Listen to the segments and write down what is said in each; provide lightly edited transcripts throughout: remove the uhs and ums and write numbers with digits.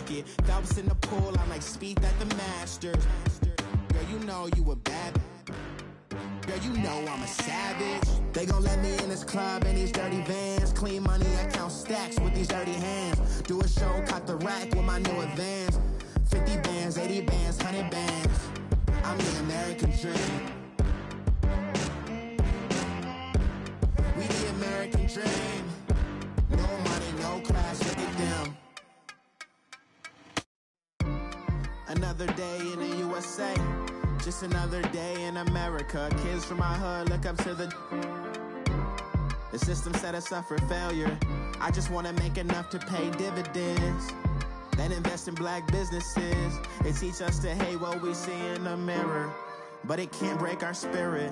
basket. Phelps in the pool, I'm like Speed at the Masters. Girl, you know you a bad. Girl, you know I'm a savage. They gon' let me in this club in these dirty vans. Clean money, I count stacks with these dirty hands. Do a show, caught the rack with my new advance. 50 bands, 80 bands, 100 bands. I'm the American dream. We the American dream. No money, no class, look at them. Another day in the USA. Just another day in America. Kids from my hood look up to the system set us up for failure. I just wanna make enough to pay dividends, then invest in black businesses. They teach us to hate what we see in the mirror, but it can't break our spirit.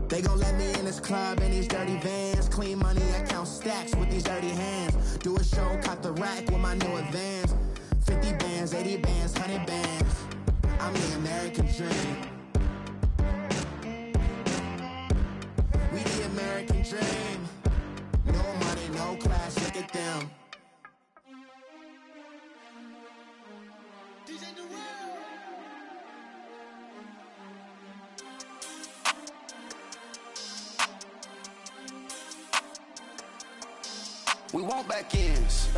They gon' let me in this club in these dirty vans. Clean money, I count stacks with these dirty hands. Do a show, caught the rack with my new advance. 50 bands, 80 bands, 100 bands. I'm the American dream. We the American dream. No money, no class, look at them. We want back ends,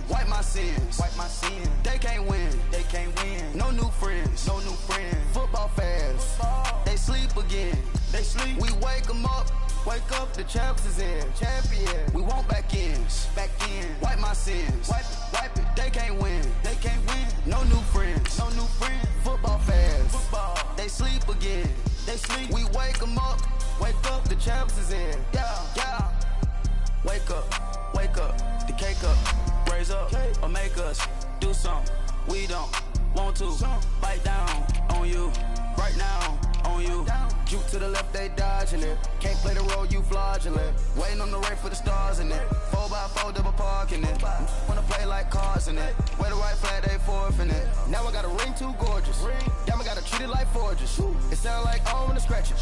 wipe my sins, They can't win, No new friends, Football fans, they sleep again, We wake them up, the champs is in, champion. We want back ends, wipe my sins, wipe it. They can't win, No new friends, Football fans, they sleep again, We wake them up, the champs is in, yeah. Wake up, the cake up, raise up, or make us do something we don't want to. Bite down on you, right now on you. Juke to the left, they dodging it. Can't play the role, you fraudulent. Waiting on the race for the stars in it. 4x4 double parking it. Wanna play like cars in it. Wear the right flag, they forfeiting it. Now I got a ring too gorgeous. Damn, I gotta treat it like forges. It sound like I don't wanna scratch it.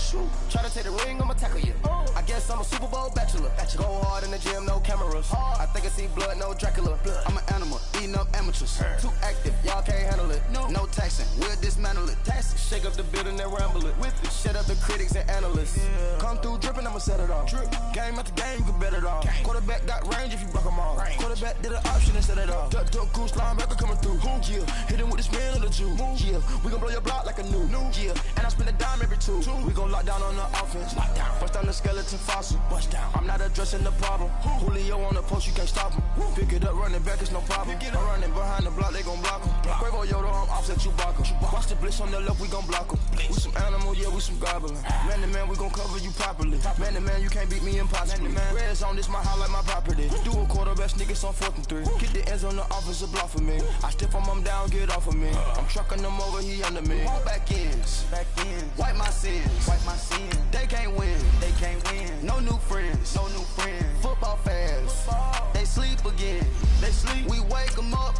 Try to take the ring, I'ma tackle you. I guess I'm a Super Bowl bachelor. Go hard in the gym, no cameras. I think I see blood, no Dracula. I'm an animal, eating up amateurs. Too active, y'all can't handle it. No taxing, we'll dismantle it. Shake up the building and ramble it. Shut up the critics and analysts. Come through dripping, I'ma set it off. Game after game, you can bet it off. Quarterback got range if you block them all. Quarterback did an option and set it off. Duck goose linebacker coming through. Yeah, hit him with this man on the Jew. Yeah, we gon' blow your block like a new. Yeah, and I spend a dime every two. We gon' lock down on the offense. Bust down the skeleton fossil. I'm not addressing the problem. Julio on the post, you can't stop him. Pick it up, running back, it's no problem. I'm running behind the block, they gon' block him. Quavo Yoda, I'm offset Chewbacca. Watch the blitz on the left, we gon' block him. We some animal, yeah, we some goblin. Man to man, we gon' cover you properly. Man to man, you can't beat me impossibly. Red zone, this my highlight, my property. Do a quarterback, niggas on 4th and 3. Get the ends on the offensive block for me. I stiff him down, get off of me. I'm trucking them over, he under me. Want back ends, wipe my sins, They can't win, No new friends, Football fans, they sleep again, We wake them up,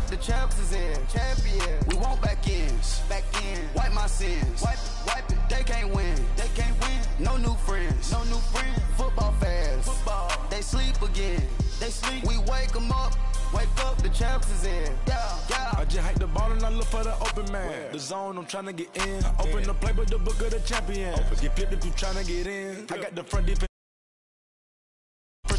the champs is in, champion. We want back ends, wipe my sins, wipe it. They can't win, No new friends, Football fans, they sleep again, We wake them up, the champs is in, yeah. I just hike the ball and I look for the open man. The zone, I'm tryna get in. Open the play, but the book of the champion. Get flipped if you tryna get in. I got the front defense.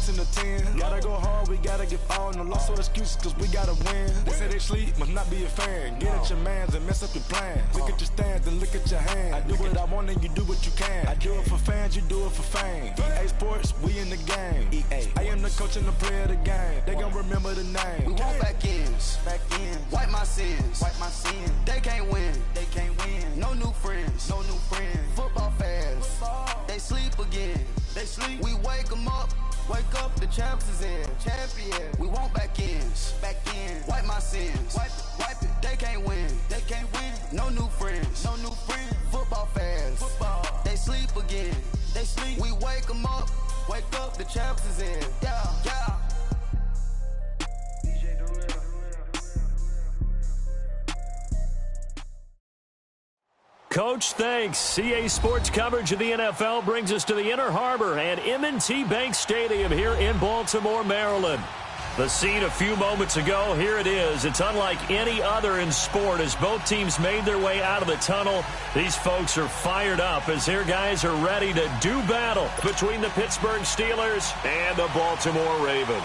In the 10, gotta go hard, we gotta give all. No loss or excuses, cause we gotta win. They say they sleep, must not be a fan. Get at your mans and mess up your plans. Look at your stands and look at your hands. I do what I want and you do what you can. I do it for fans, you do it for fame. EA Sports, we in the game. I am the coach and the player of the game. They gon' remember the name. We want back ends, wipe my sins, They can't win, No new friends, Football fans, they sleep again, We wake them up, the champs is in, champion. We want back ends, wipe my sins, wipe it. They can't win, No new friends, Football fans, they sleep again, We wake them up, the champs is in, yeah. Coach, thanks. CA Sports coverage of the NFL brings us to the Inner Harbor and M&T Bank Stadium here in Baltimore, Maryland. The scene a few moments ago, here it is. It's unlike any other in sport as both teams made their way out of the tunnel. These folks are fired up as their guys are ready to do battle between the Pittsburgh Steelers and the Baltimore Ravens.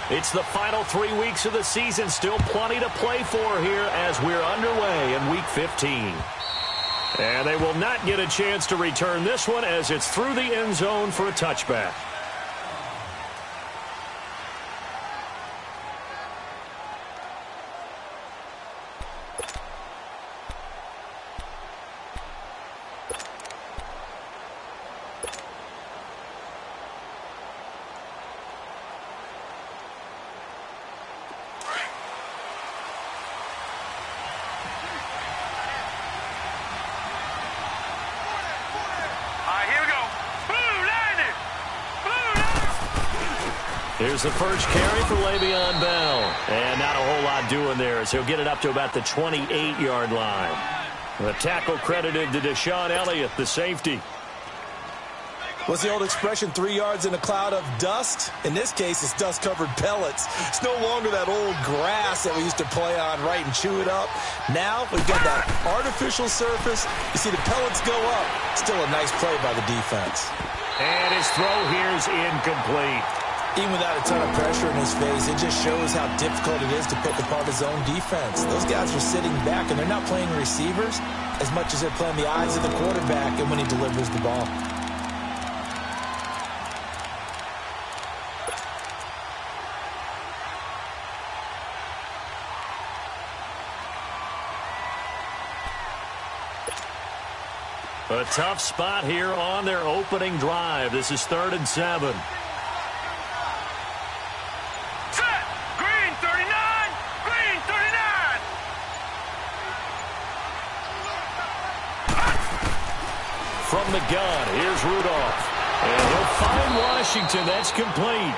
It's the final 3 weeks of the season. Still plenty to play for here as we're underway in Week 15. And they will not get a chance to return this one as it's through the end zone for a touchback. Here's the first carry for Le'Veon Bell. And not a whole lot doing there as he'll get it up to about the 28-yard line. The tackle credited to Deshaun Elliott, the safety. What's the old expression, 3 yards in a cloud of dust? In this case, it's dust-covered pellets. It's no longer that old grass that we used to play on, right, and chew it up. Now we've got that artificial surface. You see the pellets go up. Still a nice play by the defense. And his throw here is incomplete. Even without a ton of pressure in his face, it just shows how difficult it is to pick apart his own defense. Those guys are sitting back, and they're not playing receivers as much as they're playing the eyes of the quarterback and when he delivers the ball. A tough spot here on their opening drive. This is 3rd and 7. From the gun, here's Rudolph. And he'll find Washington. That's complete.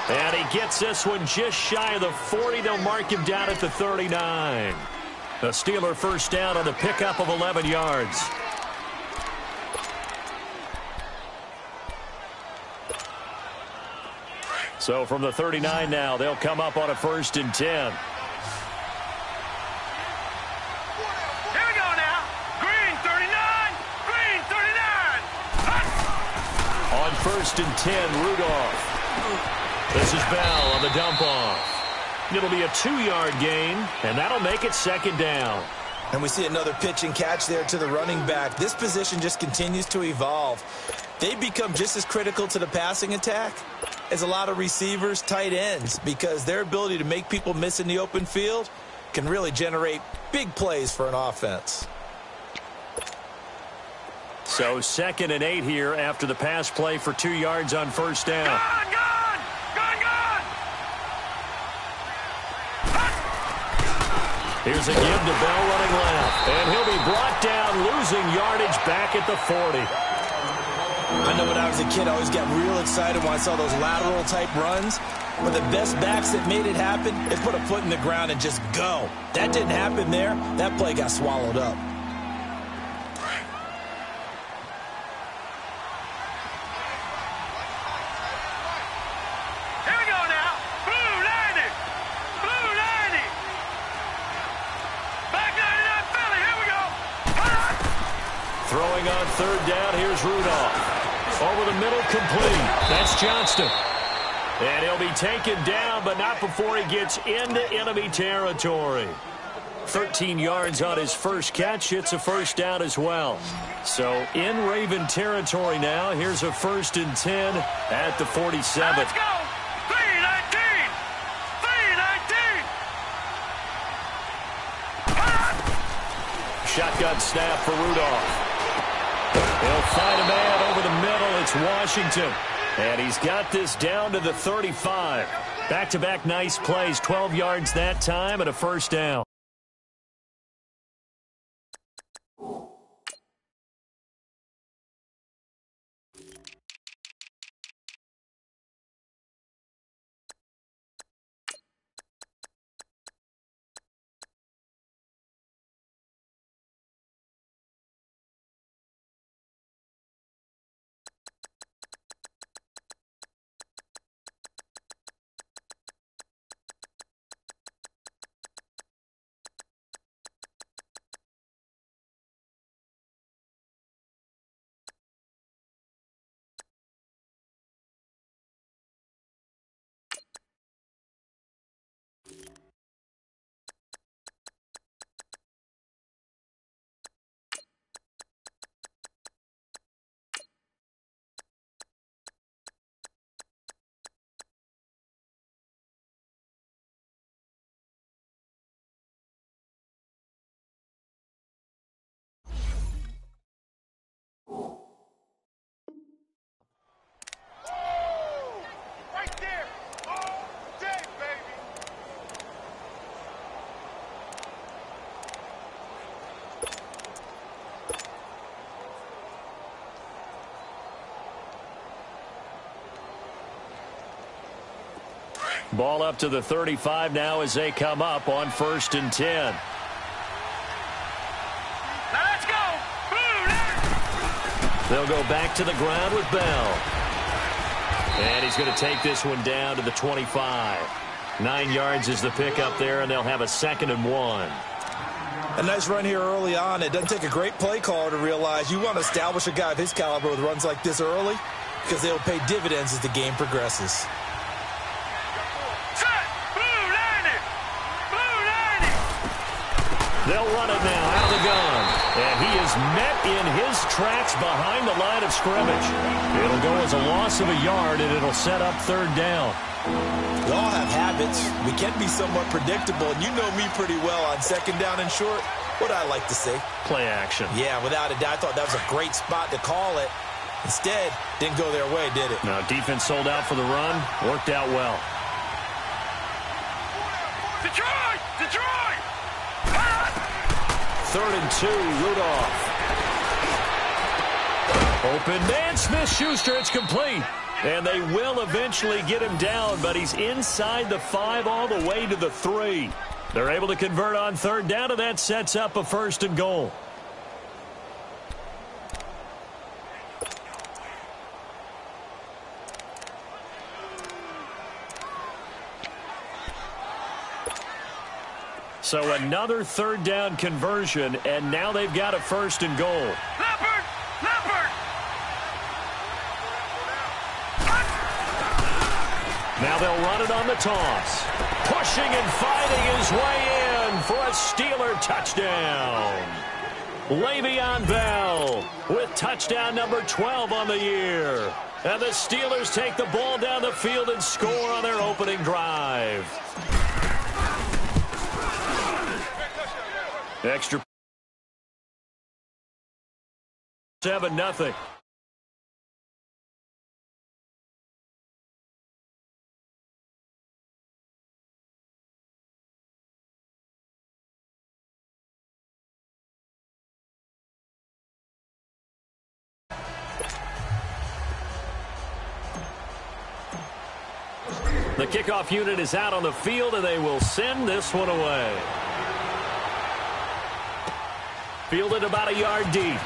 And he gets this one just shy of the 40. They'll mark him down at the 39. The Steeler first down on the pickup of 11 yards. So from the 39 now, they'll come up on a 1st and 10. On 1st and 10, Rudolph. This is Bell on the dump-off. It'll be a 2-yard gain, and that'll make it 2nd down. And we see another pitch and catch there to the running back. This position just continues to evolve. They become just as critical to the passing attack as a lot of receivers, tight ends, because their ability to make people miss in the open field can really generate big plays for an offense. So 2nd and 8 here after the pass play for 2 yards on 1st down. Here's a give to Bell running left. And he'll be brought down, losing yardage back at the 40. I know when I was a kid, I always got real excited when I saw those lateral-type runs. But the best backs that made it happen, they put a foot in the ground and just go. That didn't happen there. That play got swallowed up. Throwing on 3rd down, here's Rudolph. Over the middle, complete. That's Johnston. And he'll be taken down, but not before he gets into enemy territory. 13 yards on his first catch. It's a 1st down as well. So in Raven territory now, here's a 1st and 10 at the 47. Let's go! 3-19! 3-19! Shotgun snap for Rudolph. He'll find a man over the middle. It's Washington. And he's got this down to the 35. Back-to-back nice plays. 12 yards that time and a 1st down. Ball up to the 35 now as they come up on 1st and 10. Now let's go. They'll go back to the ground with Bell. And he's going to take this one down to the 25. 9 yards is the pickup there, and they'll have a 2nd and 1. A nice run here early on. It doesn't take a great play caller to realize you want to establish a guy of his caliber with runs like this early because they will pay dividends as the game progresses. They'll run it now out of the gun. And he is met in his tracks behind the line of scrimmage. It'll go as a loss of a yard, and it'll set up 3rd down. We all have habits. We can be somewhat predictable, and you know me pretty well on 2nd down and short. What I like to say? Play action. Yeah, without a doubt. I thought that was a great spot to call it. Instead, didn't go their way, did it? No, defense sold out for the run. Worked out well. Detroit! Detroit! 3rd and 2, Rudolph. Open man, Smith-Schuster, it's complete. And they will eventually get him down, but he's inside the 5 all the way to the 3. They're able to convert on 3rd down, and that sets up a 1st and goal. So another 3rd down conversion, and now they've got a 1st and goal. Leopard! Leopard! Now they'll run it on the toss. Pushing and fighting his way in for a Steeler touchdown. Le'Veon Bell with touchdown number 12 on the year. And the Steelers take the ball down the field and score on their opening drive. Extra 7-0. The kickoff unit is out on the field, and they will send this one away. Fielded about a yard deep.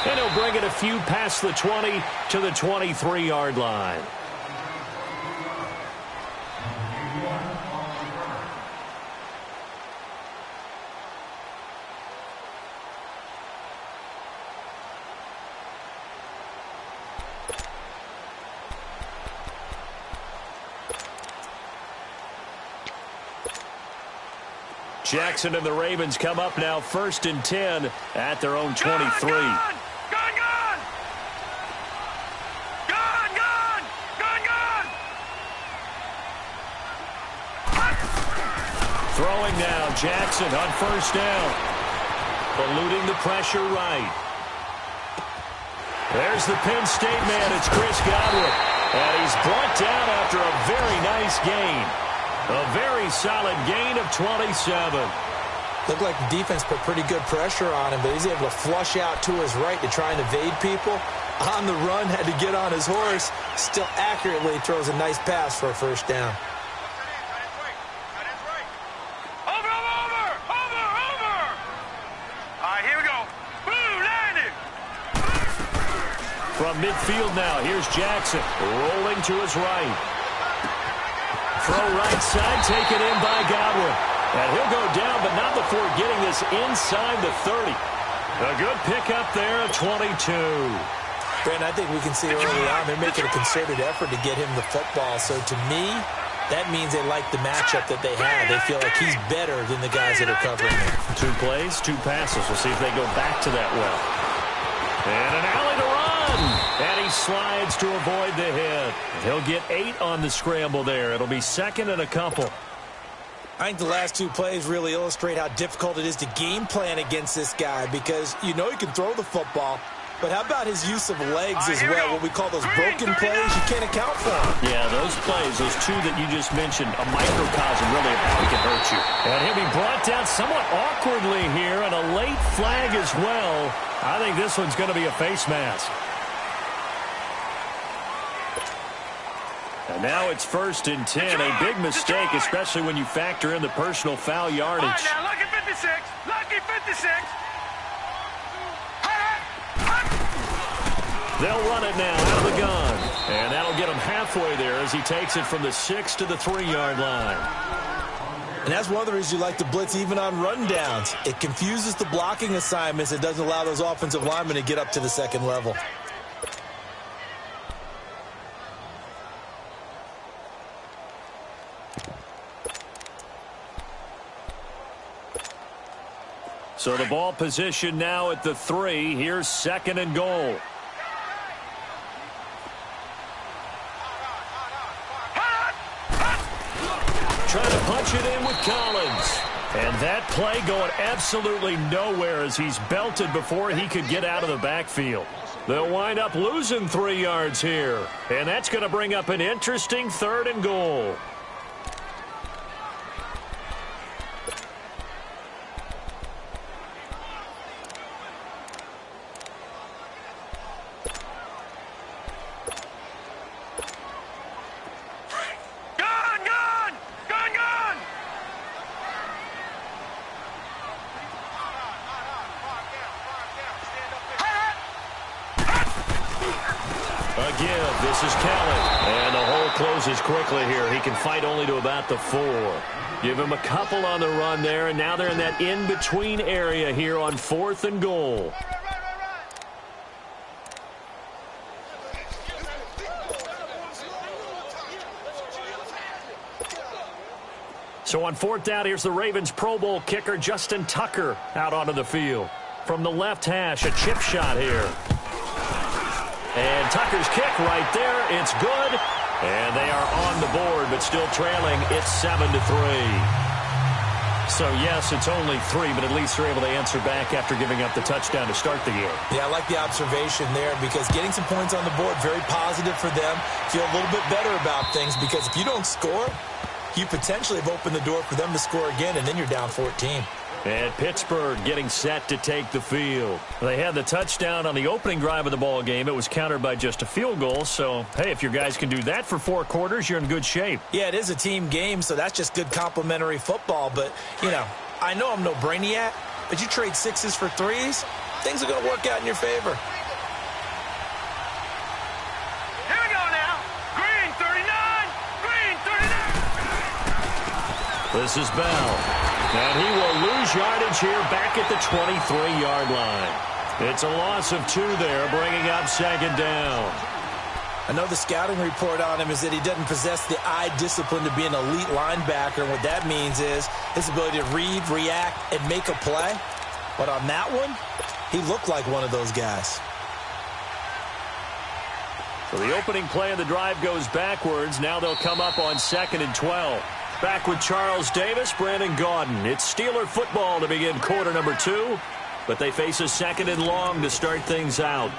And he'll bring it a few past the 20 to the 23-yard line. Jackson and the Ravens come up now 1st and 10 at their own 23. Gone! Throwing now, Jackson on 1st down. Eluding the pressure right. There's the Penn State man. It's Chris Godwin. And he's brought down after a very nice gain. A very solid gain of 27. Looked like the defense put pretty good pressure on him, but he's able to flush out to his right to try and evade people. On the run, had to get on his horse. Still accurately throws a nice pass for a 1st down. From midfield now, here's Jackson rolling to his right. Throw right side, taken in by Godwin. And he'll go down, but not before getting this inside the 30. A good pickup there at 22. Brandon, I think we can see early on they're making a concerted effort to get him the football. So to me, that means they like the matchup that they have. They feel like he's better than the guys that are covering him. 2 plays, 2 passes. We'll see if they go back to that well. And an alley to run. And he slides to avoid the hit. He'll get 8 on the scramble there. It'll be 2nd and a couple. I think the last 2 plays really illustrate how difficult it is to game plan against this guy because you know he can throw the football, but how about his use of legs as well? What we call those broken plays, you can't account for them. Yeah, those plays, those 2 that you just mentioned, a microcosm really of how he can hurt you. And he'll be brought down somewhat awkwardly here, and a late flag as well. I think this one's going to be a face mask. And now it's 1st and 10. A big mistake, especially when you factor in the personal foul yardage. All right, now, lucky 56. Lucky 56. They'll run it now out of the gun. And that'll get him halfway there as he takes it from the 6 to the 3-yard line. And that's one of the reasons you like to blitz even on rundowns. It confuses the blocking assignments. It doesn't allow those offensive linemen to get up to the second level. So the ball position now at the 3. Here's 2nd and goal. Trying to punch it in with Collins. And that play going absolutely nowhere as he's belted before he could get out of the backfield. They'll wind up losing 3 yards here. And that's going to bring up an interesting 3rd and goal. This is Kelly. And the hole closes quickly here. He can fight only to about the 4. Give him a couple on the run there, and now they're in that in-between area here on 4th and goal. So on 4th down, here's the Ravens Pro Bowl kicker Justin Tucker out onto the field. From the left hash, a chip shot here. And Tucker's kick right there. It's good. And they are on the board, but still trailing. It's 7-3. So, yes, it's only 3, but at least they're able to answer back after giving up the touchdown to start the game. Yeah, I like the observation there because getting some points on the board, very positive for them. Feel a little bit better about things because if you don't score, you potentially have opened the door for them to score again, and then you're down 14. And Pittsburgh getting set to take the field. They had the touchdown on the opening drive of the ball game. It was countered by just a field goal. So, hey, if your guys can do that for 4 quarters, you're in good shape. Yeah, it is a team game, so that's just good complimentary football. But, you know, I know I'm no brainiac, but you trade 6s for 3s, things are going to work out in your favor. Here we go now. Green 39. Green 39. This is Bell. And he will lose yardage here back at the 23-yard line. It's a loss of 2 there, bringing up 2nd down. I know the scouting report on him is that he doesn't possess the eye discipline to be an elite linebacker. And what that means is his ability to read, react, and make a play. But on that one, he looked like one of those guys. So the opening play of the drive goes backwards. Now they'll come up on 2nd and 12. Back with Charles Davis, Brandon Gaudin. It's Steeler football to begin quarter number 2, but they face a 2nd and long to start things out.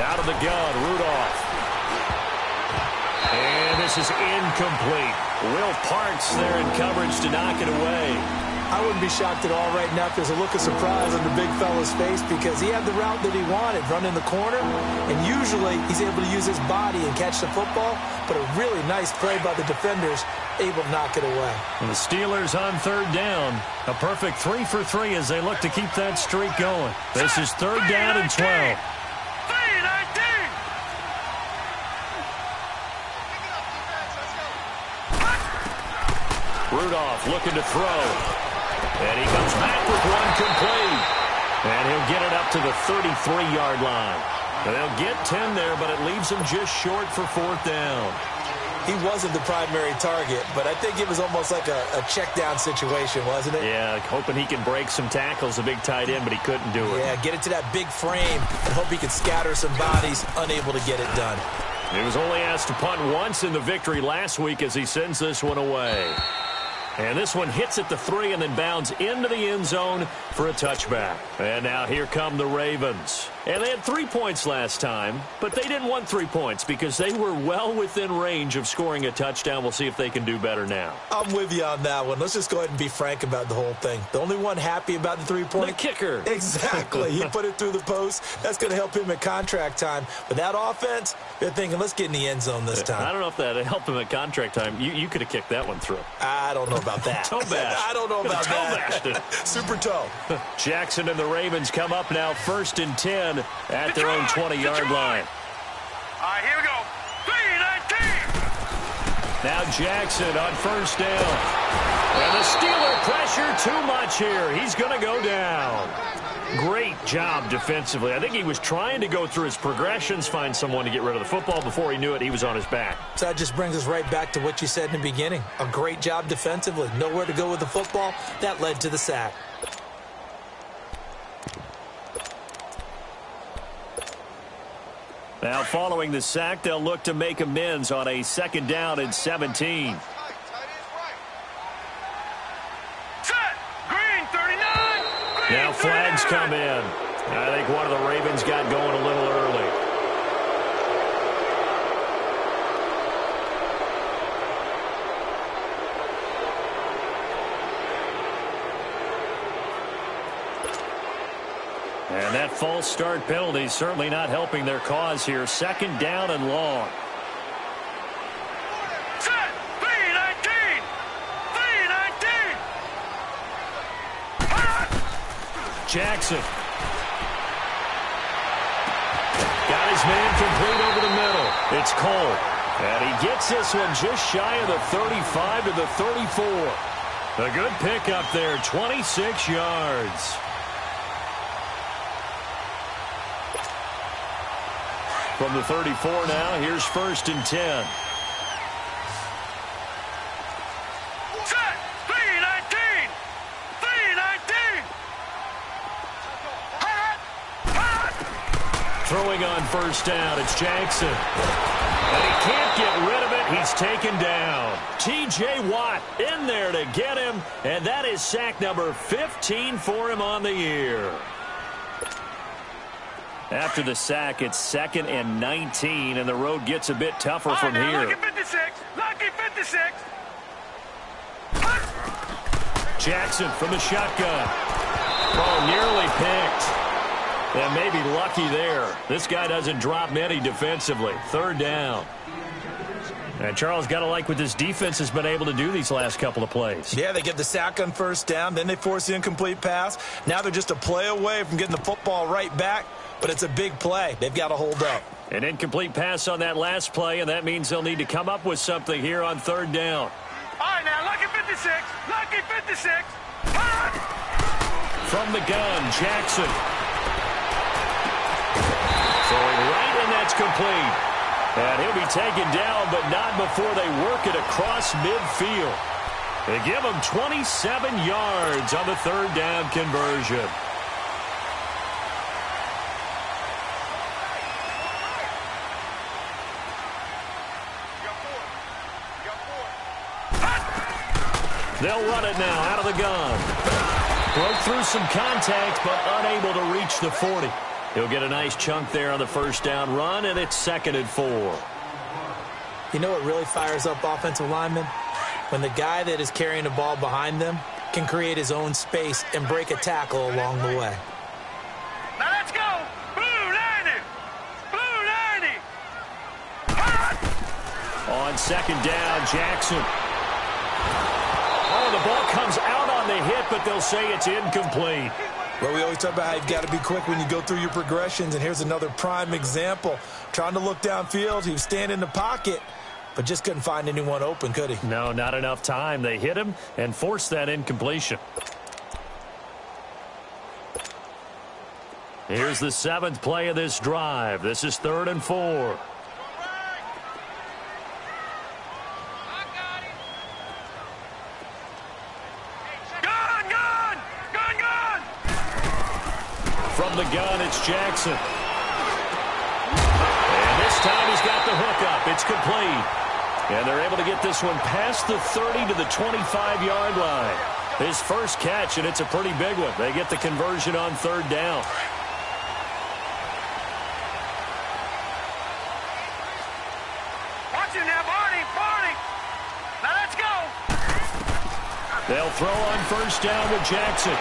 Out of the gun, Rudolph. And this is incomplete. Will Parks there in coverage to knock it away. I wouldn't be shocked at all right now if there's a look of surprise on the big fella's face because he had the route that he wanted, run in the corner, and usually he's able to use his body and catch the football, but a really nice play by the defenders, able to knock it away. And the Steelers on 3rd down. A perfect 3 for 3 as they look to keep that streak going. This is 3rd down and 12. Rudolph looking to throw. And he comes back with one complete. And he'll get it up to the 33-yard line. And they'll get 10 there, but it leaves him just short for 4th down. he wasn't the primary target, but I think it was almost like a check down situation, wasn't it? Yeah, hoping he can break some tackles, a big tight end, but he couldn't do it. Yeah, get it to that big frame and hope he could scatter some bodies, unable to get it done. He was only asked to punt once in the victory last week as he sends this one away. And this one hits at the 3 and then bounds into the end zone for a touchback. And now here come the Ravens. And they had 3 points last time, but they didn't want 3 points because they were well within range of scoring a touchdown. We'll see if they can do better now. I'm with you on that one. Let's just go ahead and be frank about the whole thing. The only one happy about the 3-point? The kicker. Exactly. He put it through the post. That's going to help him at contract time. But that offense, they're thinking, let's get in the end zone this time. I don't know if that helped him at contract time. You could have kicked that one through. I don't know about that. Toe bash. I don't know about that. Super toe. Jackson and the Ravens come up now 1st and 10 at their own 20-yard line. All right, here we go. 3-19. Now Jackson on 1st down. And the Steeler pressure too much here. He's going to go down. Great job defensively. I think he was trying to go through his progressions, find someone to get rid of the football. Before he knew it, he was on his back. So that just brings us right back to what you said in the beginning. A great job defensively. Nowhere to go with the football. That led to the sack. Now following the sack, they'll look to make amends on a 2nd down and 17. Now flags come in. I think one of the Ravens got going a little early. And that false start penalty is certainly not helping their cause here. 2nd down and long. Jackson. Got his man complete over the middle. It's Cole. And he gets this one just shy of the 35 to the 34. A good pickup there, 26 yards. From the 34 now, here's 1st and 10. Throwing on 1st down, it's Jackson. And he can't get rid of it. He's taken down. T.J. Watt in there to get him, and that is sack number 15 for him on the year. After the sack, it's 2nd and 19, and the road gets a bit tougher from here. Lucky 56. Lucky 56. Jackson from the shotgun. Oh, nearly picked. And maybe lucky there. This guy doesn't drop many defensively. 3rd down. And Charles, got to like what this defense has been able to do these last couple of plays. Yeah, they get the sack on 1st down. Then they force the incomplete pass. Now they're just a play away from getting the football right back. But it's a big play. They've got to hold up. An incomplete pass on that last play, and that means they'll need to come up with something here on 3rd down. All right, now, lucky 56. Lucky 56. From the gun, Jackson. Throwing right, and that's complete. And he'll be taken down, but not before they work it across midfield. They give him 27 yards on the 3rd down conversion. They'll run it now out of the gun. Broke through some contact, but unable to reach the 40. He'll get a nice chunk there on the 1st down run, and it's 2nd and 4. You know what really fires up offensive linemen? When the guy that is carrying the ball behind them can create his own space and break a tackle along the way. Now let's go. Blue 90. Blue 90. On 2nd down, Jackson. Oh, the ball comes out on the hit, but they'll say it's incomplete. Well, we always talk about how you've got to be quick when you go through your progressions, and here's another prime example. Trying to look downfield, he was standing in the pocket, but just couldn't find anyone open, could he? No, not enough time. They hit him and forced that incompletion. Here's the 7th play of this drive. This is 3rd and 4. From the gun, it's Jackson. And this time he's got the hook up. It's complete. And they're able to get this one past the 30 to the 25-yard line. His first catch, and it's a pretty big one. They get the conversion on third down. Watch him now, Barney. Now let's go. They'll throw on first down with Jackson.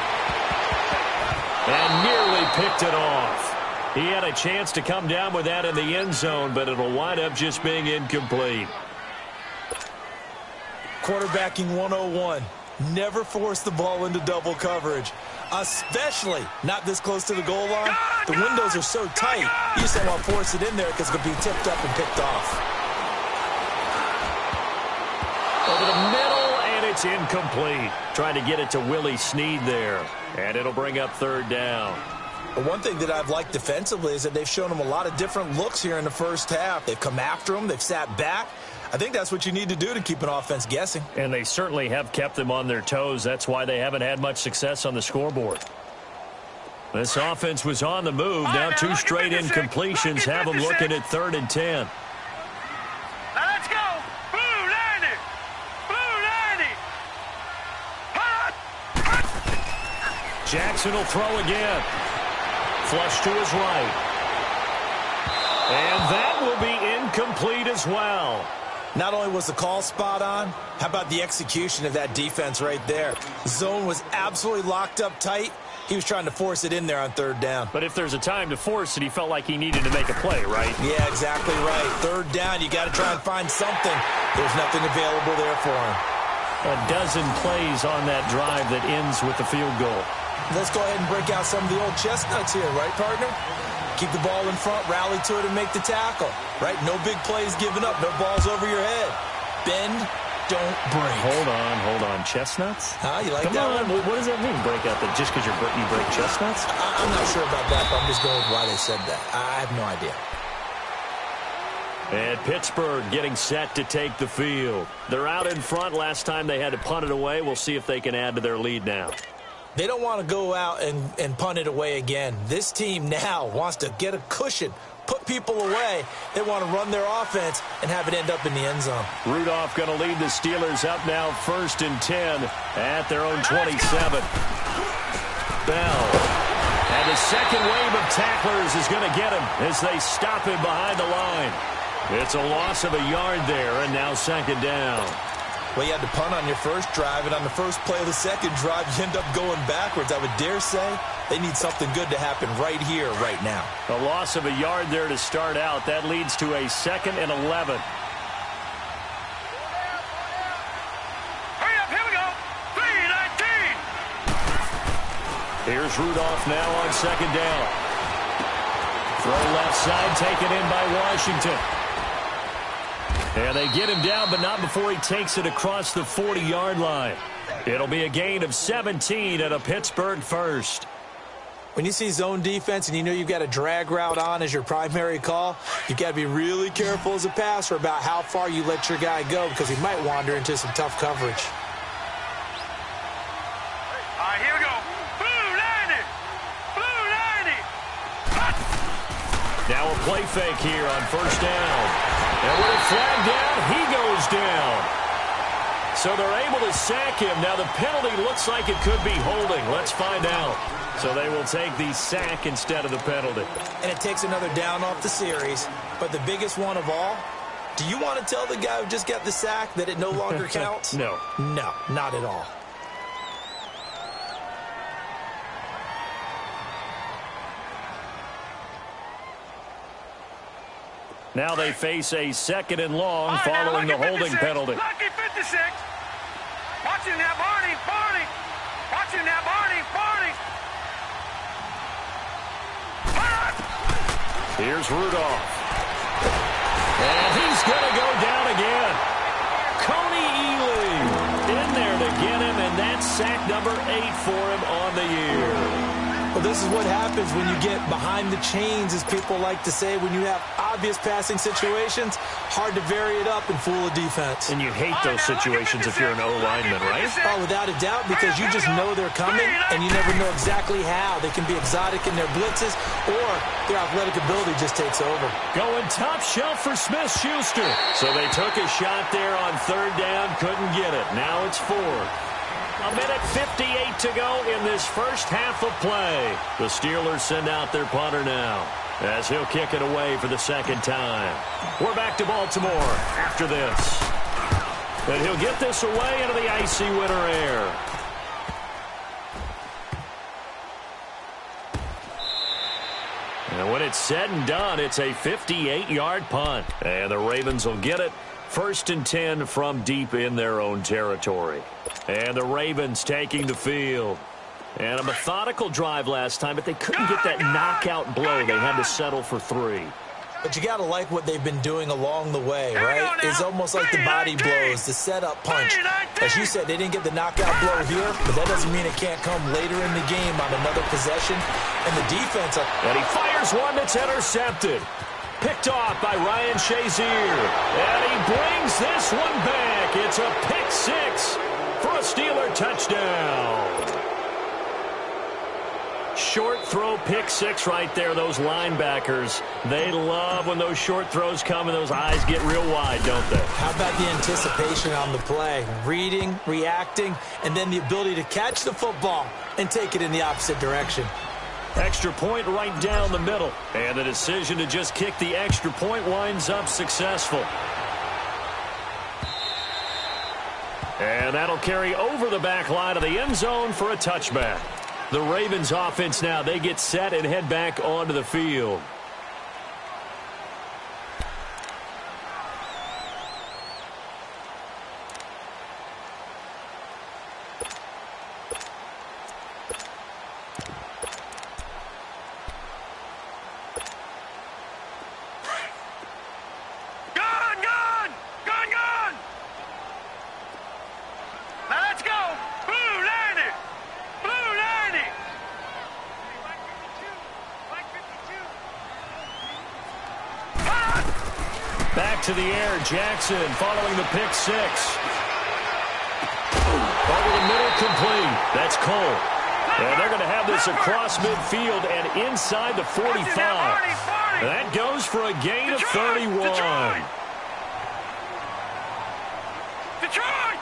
And nearly picked it off. He had a chance to come down with that in the end zone, but it'll wind up just being incomplete. Quarterbacking 101. Never force the ball into double coverage, especially not this close to the goal line. The windows are so tight, you just don't want to force it in there because it could be tipped up and picked off. Over the middle, and it's incomplete. Trying to get it to Willie Snead there, and it'll bring up third down. But one thing that I've liked defensively is that they've shown him a lot of different looks here in the first half. They've come after him. They've sat back. I think that's what you need to do to keep an offense guessing. And they certainly have kept them on their toes. That's why they haven't had much success on the scoreboard. This offense was on the move. Now two straight incompletions have them looking at 3rd and 10. Now let's go. Blue 90. Blue 90. Jackson will throw again. Flush to his right. And that will be incomplete as well. Not only was the call spot on, how about the execution of that defense right there? Zone was absolutely locked up tight. He was trying to force it in there on 3rd down. But if there's a time to force it, he felt like he needed to make a play, right? Yeah, exactly right. 3rd down, you got to try and find something. There's nothing available there for him. A dozen plays on that drive that ends with the field goal. Let's go ahead and break out some of the old chestnuts here, right, partner? Keep the ball in front, rally to it, and make the tackle, right? No big plays given up, no balls over your head. Bend, don't break. Hold on. Chestnuts? Huh? You like Come that on. one? What does that mean, break out? That just because you break chestnuts? I'm not sure about that, but I'm just going with why they said that. I have no idea. And Pittsburgh getting set to take the field. They're out in front. Last time they had to punt it away. We'll see if they can add to their lead now. They don't want to go out and punt it away again. This team now wants to get a cushion, put people away. They want to run their offense and have it end up in the end zone. Rudolph going to lead the Steelers up now 1st and 10 at their own 27. Bell. And the second wave of tacklers is going to get him as they stop him behind the line. It's a loss of a yard there, and now 2nd down. Well, you had to punt on your first drive, and on the first play of the second drive, you end up going backwards. I would dare say they need something good to happen right here, right now. A loss of a yard there to start out. That leads to a 2nd and 11. Hurry up, here we go. 3-19. Here's Rudolph now on 2nd down. Throw left side, taken in by Washington. And they get him down, but not before he takes it across the 40-yard line. It'll be a gain of 17 and a Pittsburgh first. When you see zone defense and you know you've got a drag route on as your primary call, you've got to be really careful as a passer about how far you let your guy go because he might wander into some tough coverage. All right, here we go. Blue 90. Blue 90. Now a play fake here on first down. And with a flag down, he goes down. So they're able to sack him. Now the penalty looks like it could be holding. Let's find out. So they will take the sack instead of the penalty. And it takes another down off the series. But the biggest one of all, do you want to tell the guy who just got the sack that it no longer counts? No. No, not at all. Now they face a 2nd and long following the holding penalty. Lucky 56. Watch him now, Barney. Watch him now, Barney. Here's Rudolph. And he's going to go down again. Coney Ely in there to get him, and that's sack number 8 for him on the year. Well, this is what happens when you get behind the chains, as people like to say. When you have obvious passing situations, hard to vary it up and fool a defense. And you hate those situations if you're an O-lineman, right? Oh, without a doubt, because you just know they're coming, and you never know exactly how. They can be exotic in their blitzes, or their athletic ability just takes over. Going top shelf for Smith-Schuster. So they took a shot there on third down, couldn't get it. Now it's fourth. A minute 58 to go in this first half of play. The Steelers send out their punter now, as he'll kick it away for the second time. We're back to Baltimore after this. And he'll get this away into the icy winter air. And when it's said and done, it's a 58-yard punt. And the Ravens will get it. 1st and 10 from deep in their own territory. And the Ravens taking the field. And a methodical drive last time, but they couldn't get that knockout blow. They had to settle for 3. But you got to like what they've been doing along the way, right? It's almost like the body blows, the setup punch. As you said, they didn't get the knockout blow here, but that doesn't mean it can't come later in the game on another possession. And the defense... And he fires one that's intercepted. Picked off by Ryan Shazier. And he brings this one back. It's a pick 6 for a Steeler touchdown. Short throw pick 6 right there. Those linebackers, they love when those short throws come and those eyes get real wide, don't they? How about the anticipation on the play? Reading, reacting, and then the ability to catch the football and take it in the opposite direction. Extra point right down the middle. And the decision to just kick the extra point winds up successful. And that'll carry over the back line of the end zone for a touchback. The Ravens offense now, they get set and head back onto the field. Back to the air, Jackson following the pick 6. Over the middle, complete. That's Cole. And they're going to have this across midfield and inside the 45. That goes for a gain of 31. Detroit!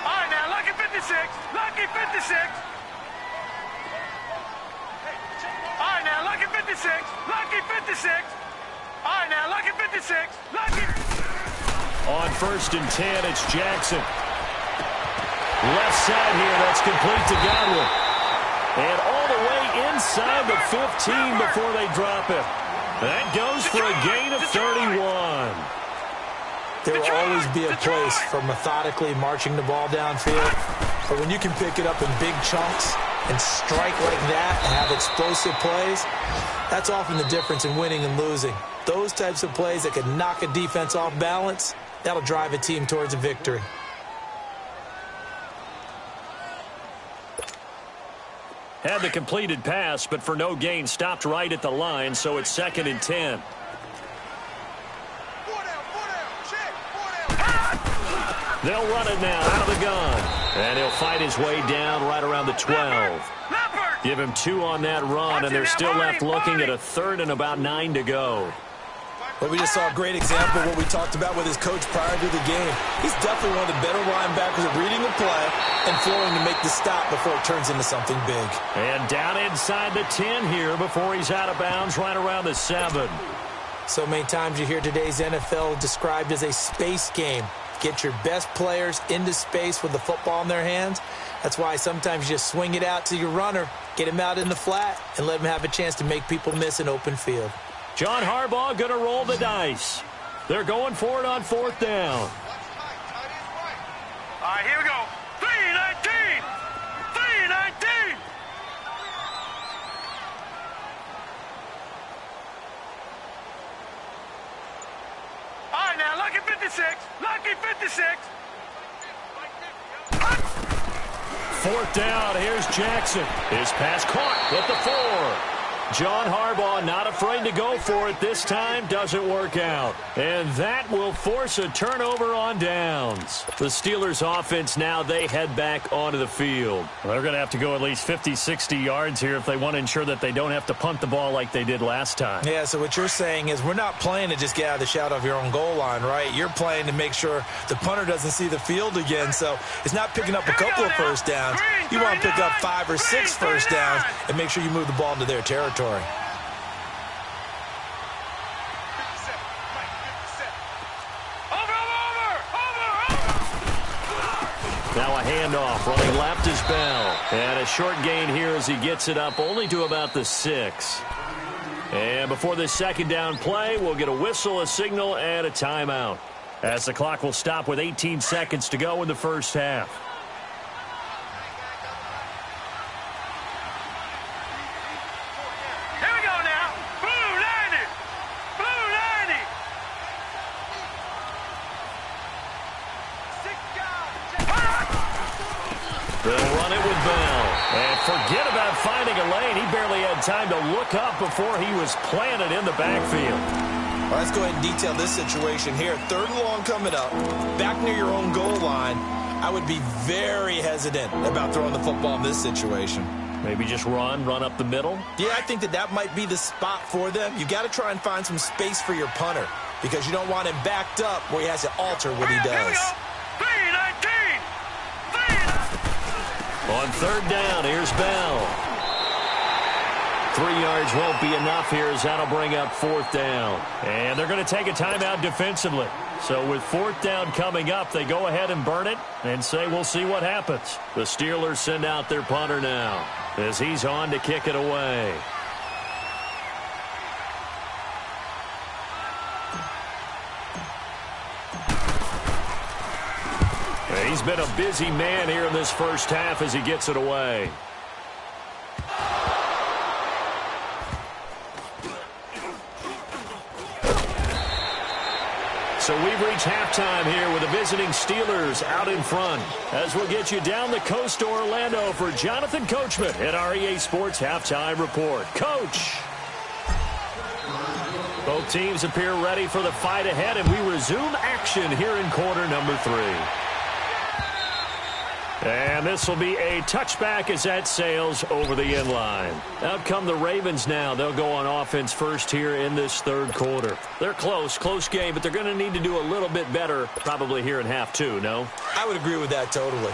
All right, now, lucky 56. Lucky 56. All right, now, lucky 56. Lucky 56. All right, now, lucky 56. Lucky. On 1st and 10, it's Jackson. Left side here, that's complete to Godwin. And all the way inside the 15 before they drop it. That goes for a gain of 31. There will always be a place for methodically marching the ball downfield. But when you can pick it up in big chunks and strike like that and have explosive plays, that's often the difference in winning and losing. Those types of plays that can knock a defense off balance, that'll drive a team towards a victory. Had the completed pass, but for no gain, stopped right at the line, so it's 2nd and 10. They'll run it now out of the gun. And he'll fight his way down right around the 12. Give him 2 on that run, and they're still left looking at a 3rd and about 9 to go. Well, we just saw a great example of what we talked about with his coach prior to the game. He's definitely one of the better linebackers at reading the play and flowing to make the stop before it turns into something big. And down inside the 10 here before he's out of bounds right around the 7. So many times you hear today's NFL described as a space game. Get your best players into space with the football in their hands. That's why sometimes you just swing it out to your runner, get him out in the flat, and let him have a chance to make people miss an open field. John Harbaugh going to roll the dice. They're going for it on 4th down. All right, here we go. 3-19. 3-19. All right, now, lucky 56. Lucky 56. 4th down. Here's Jackson. His pass caught at the 4. John Harbaugh not afraid to go for it this time. Doesn't work out. And that will force a turnover on downs. The Steelers offense now, they head back onto the field. Well, they're going to have to go at least 50, 60 yards here if they want to ensure that they don't have to punt the ball like they did last time. Yeah, so what you're saying is we're not playing to just get out of the shadow of your own goal line, right? You're playing to make sure the punter doesn't see the field again. So it's not picking up a couple of first downs. You want to pick up 5 or 6 first downs and make sure you move the ball into their territory. Now a handoff, running left is Bell. And a short gain here as he gets it up only to about the 6. And before this second down play, we'll get a whistle, a signal, and a timeout, as the clock will stop with 18 seconds to go in the first half. Here we go now. Blue 90. Blue 90. They'll run it with Bell. And forget about finding a lane. He barely had time to look up before he was planted in the backfield. Well, let's go ahead and detail this situation here. 3rd and long coming up, back near your own goal line. I would be very hesitant about throwing the football in this situation. Maybe just run up the middle? Yeah, I think that might be the spot for them. You got to try and find some space for your punter because you don't want him backed up where he has to alter what he does. Here we go. 319. On 3rd down, here's Bell. 3 yards won't be enough here as that'll bring up 4th down. And they're going to take a timeout defensively. So with 4th down coming up, they go ahead and burn it and say we'll see what happens. The Steelers send out their punter now as he's on to kick it away. He's been a busy man here in this first half as he gets it away. So we've reached halftime here with the visiting Steelers out in front. As we'll get you down the coast to Orlando for Jonathan Coachman at our EA Sports Halftime Report. Coach! Both teams appear ready for the fight ahead, and we resume action here in quarter number 3. And this will be a touchback as that sails over the end line. Out come the Ravens now. They'll go on offense first here in this 3rd quarter. They're close game, but they're going to need to do a little bit better probably here in half 2, no? I would agree with that totally.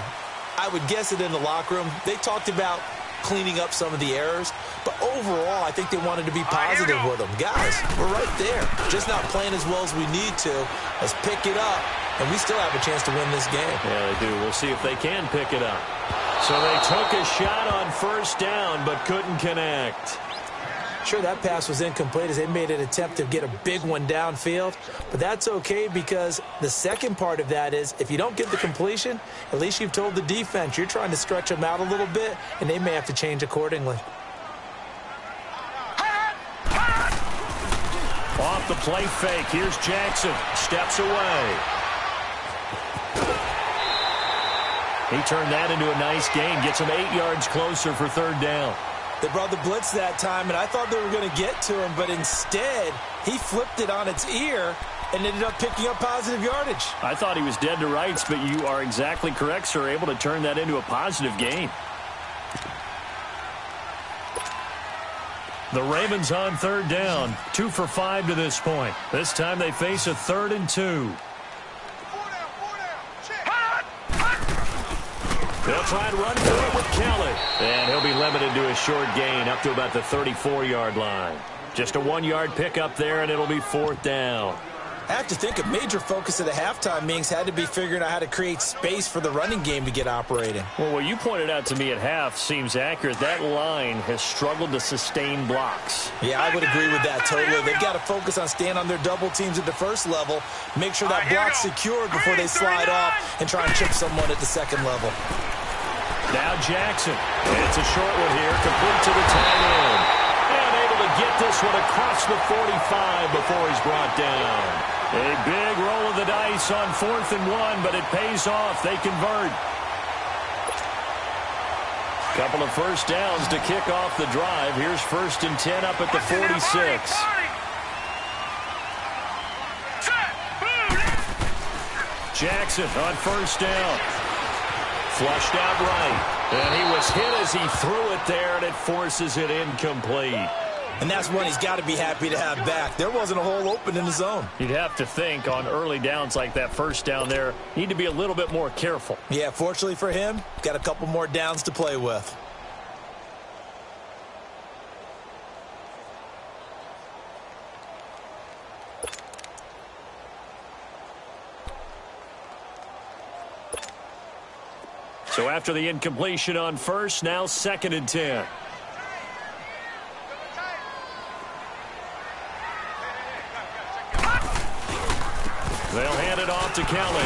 I would guess it in the locker room. They talked about cleaning up some of the errors, but overall, I think they wanted to be positive with them. Guys, we're right there. Just not playing as well as we need to. Let's pick it up, and we still have a chance to win this game. Yeah, they do. We'll see if they can pick it up. So they took a shot on 1st down, but couldn't connect. Sure, that pass was incomplete as they made an attempt to get a big one downfield, but that's okay because the second part of that is if you don't get the completion, at least you've told the defense you're trying to stretch them out a little bit, and they may have to change accordingly. Off the play fake, here's Jackson. Steps away. He turned that into a nice gain, gets him 8 yards closer for 3rd down. They brought the blitz that time, and I thought they were going to get to him, but instead, he flipped it on its ear and ended up picking up positive yardage. I thought he was dead to rights, but you are exactly correct, sir, able to turn that into a positive gain. The Ravens on 3rd down, 2 for 5 to this point. This time they face a 3rd and 2. They'll try and run through it with Kelly. And he'll be limited to a short gain up to about the 34-yard line. Just a 1-yard pickup there, and it'll be 4th down. I have to think a major focus of the halftime meetings had to be figuring out how to create space for the running game to get operating. Well, what you pointed out to me at half seems accurate. That line has struggled to sustain blocks. Yeah, I would agree with that totally. They've got to focus on staying on their double teams at the first level, make sure that block's secured before they slide off and try and chip someone at the second level. Now Jackson. And it's a short one here, complete to the tight end. And able to get this one across the 45 before he's brought down. A big roll of the dice on 4th and 1, but it pays off. They convert. Couple of first downs to kick off the drive. Here's 1st and 10 up at the 46. Jackson on 1st down. Flushed out right. And he was hit as he threw it there, and it forces it incomplete. And that's one he's got to be happy to have back. There wasn't a hole open in the zone. You'd have to think on early downs like that 1st down there, need to be a little bit more careful. Yeah, fortunately for him, got a couple more downs to play with. So after the incompletion on 1st, now 2nd and 10. They'll hand it off to Kelly.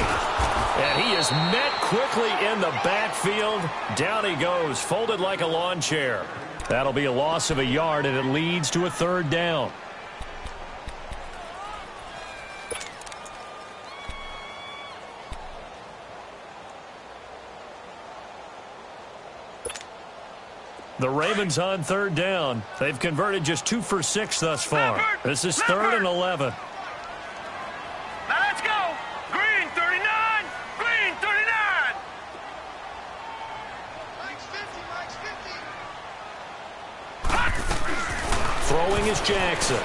And he is met quickly in the backfield. Down he goes, folded like a lawn chair. That'll be a loss of a yard, and it leads to a 3rd down. The Ravens on 3rd down. They've converted just 2 for 6 thus far. This is 3rd and 11. Now let's go. Green 39. Green 39. Mike's 50. Mike's 50. Throwing is Jackson.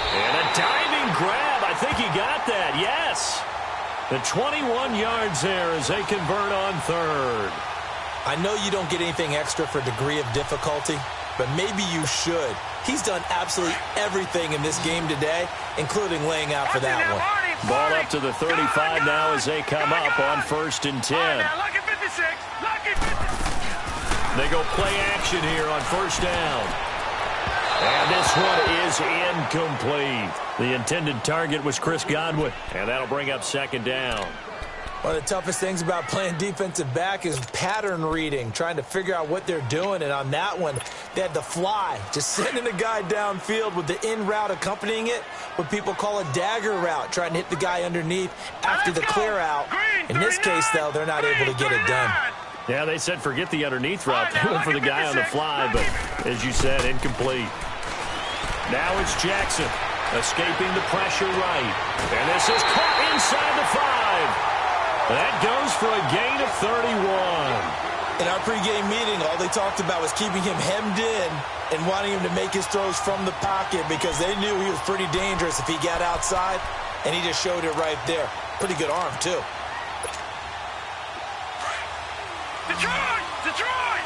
And a diving grab. I think he got that. Yes. The 21 yards there as they convert on 3rd. I know you don't get anything extra for degree of difficulty, but maybe you should. He's done absolutely everything in this game today, including laying out for that one. Ball up to the 35 now as they come up on 1st and 10. Lucky 56. Lucky 56. They go play action here on 1st down. And this one is incomplete. The intended target was Chris Godwin, and that'll bring up 2nd down. One of the toughest things about playing defensive back is pattern reading, trying to figure out what they're doing. And on that one, they had the fly, just sending a guy downfield with the in route accompanying it, what people call a dagger route, trying to hit the guy underneath after the clear out. In this case, though, they're not able to get it done. Yeah, they said forget the underneath route. They went for the guy on the fly, but as you said, incomplete. Now it's Jackson escaping the pressure right. And this is caught inside the 5. That goes for a gain of 31. In our pregame meeting, all they talked about was keeping him hemmed in and wanting him to make his throws from the pocket because they knew he was pretty dangerous if he got outside, and he just showed it right there. Pretty good arm, too. Detroit! Detroit!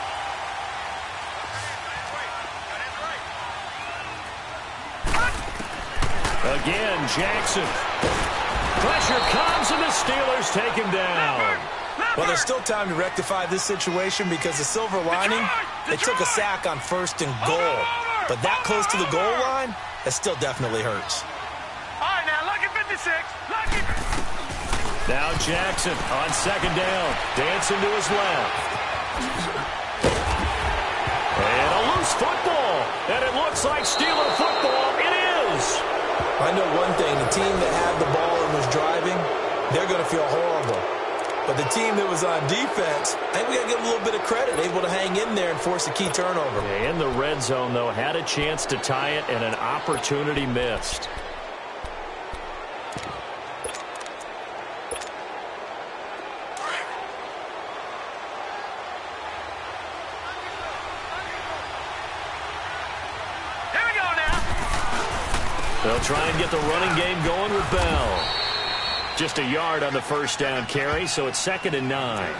Again, Jackson. Pressure comes, and the Steelers take him down. Well, there's still time to rectify this situation because the silver lining, they took a sack on 1st and goal. But that close to the goal line, that still definitely hurts. All right, now, lucky 56. Lucky. Now Jackson on 2nd down. Dancing to his left. And a loose football. And it looks like Steeler football. It is. I know one thing, the team that had the ball and was driving, they're going to feel horrible. But the team that was on defense, I think we got to give them a little bit of credit, able to hang in there and force a key turnover. In the red zone, though, had a chance to tie it and an opportunity missed. They'll try and get the running game going with Bell. Just a yard on the 1st down carry, so it's 2nd and 9.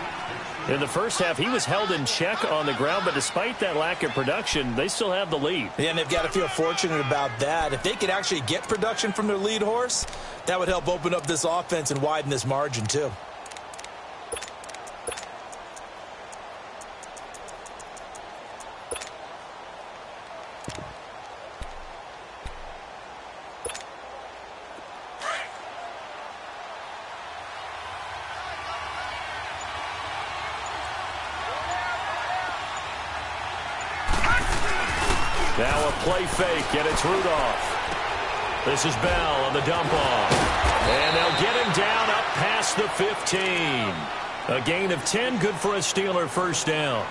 In the first half, he was held in check on the ground, but despite that lack of production, they still have the lead. Yeah, and they've got to feel fortunate about that. If they could actually get production from their lead horse, that would help open up this offense and widen this margin, too. Now a play fake, and it's Rudolph. This is Bell on the dump off. And they'll get him down up past the 15. A gain of 10, good for a Steeler first down.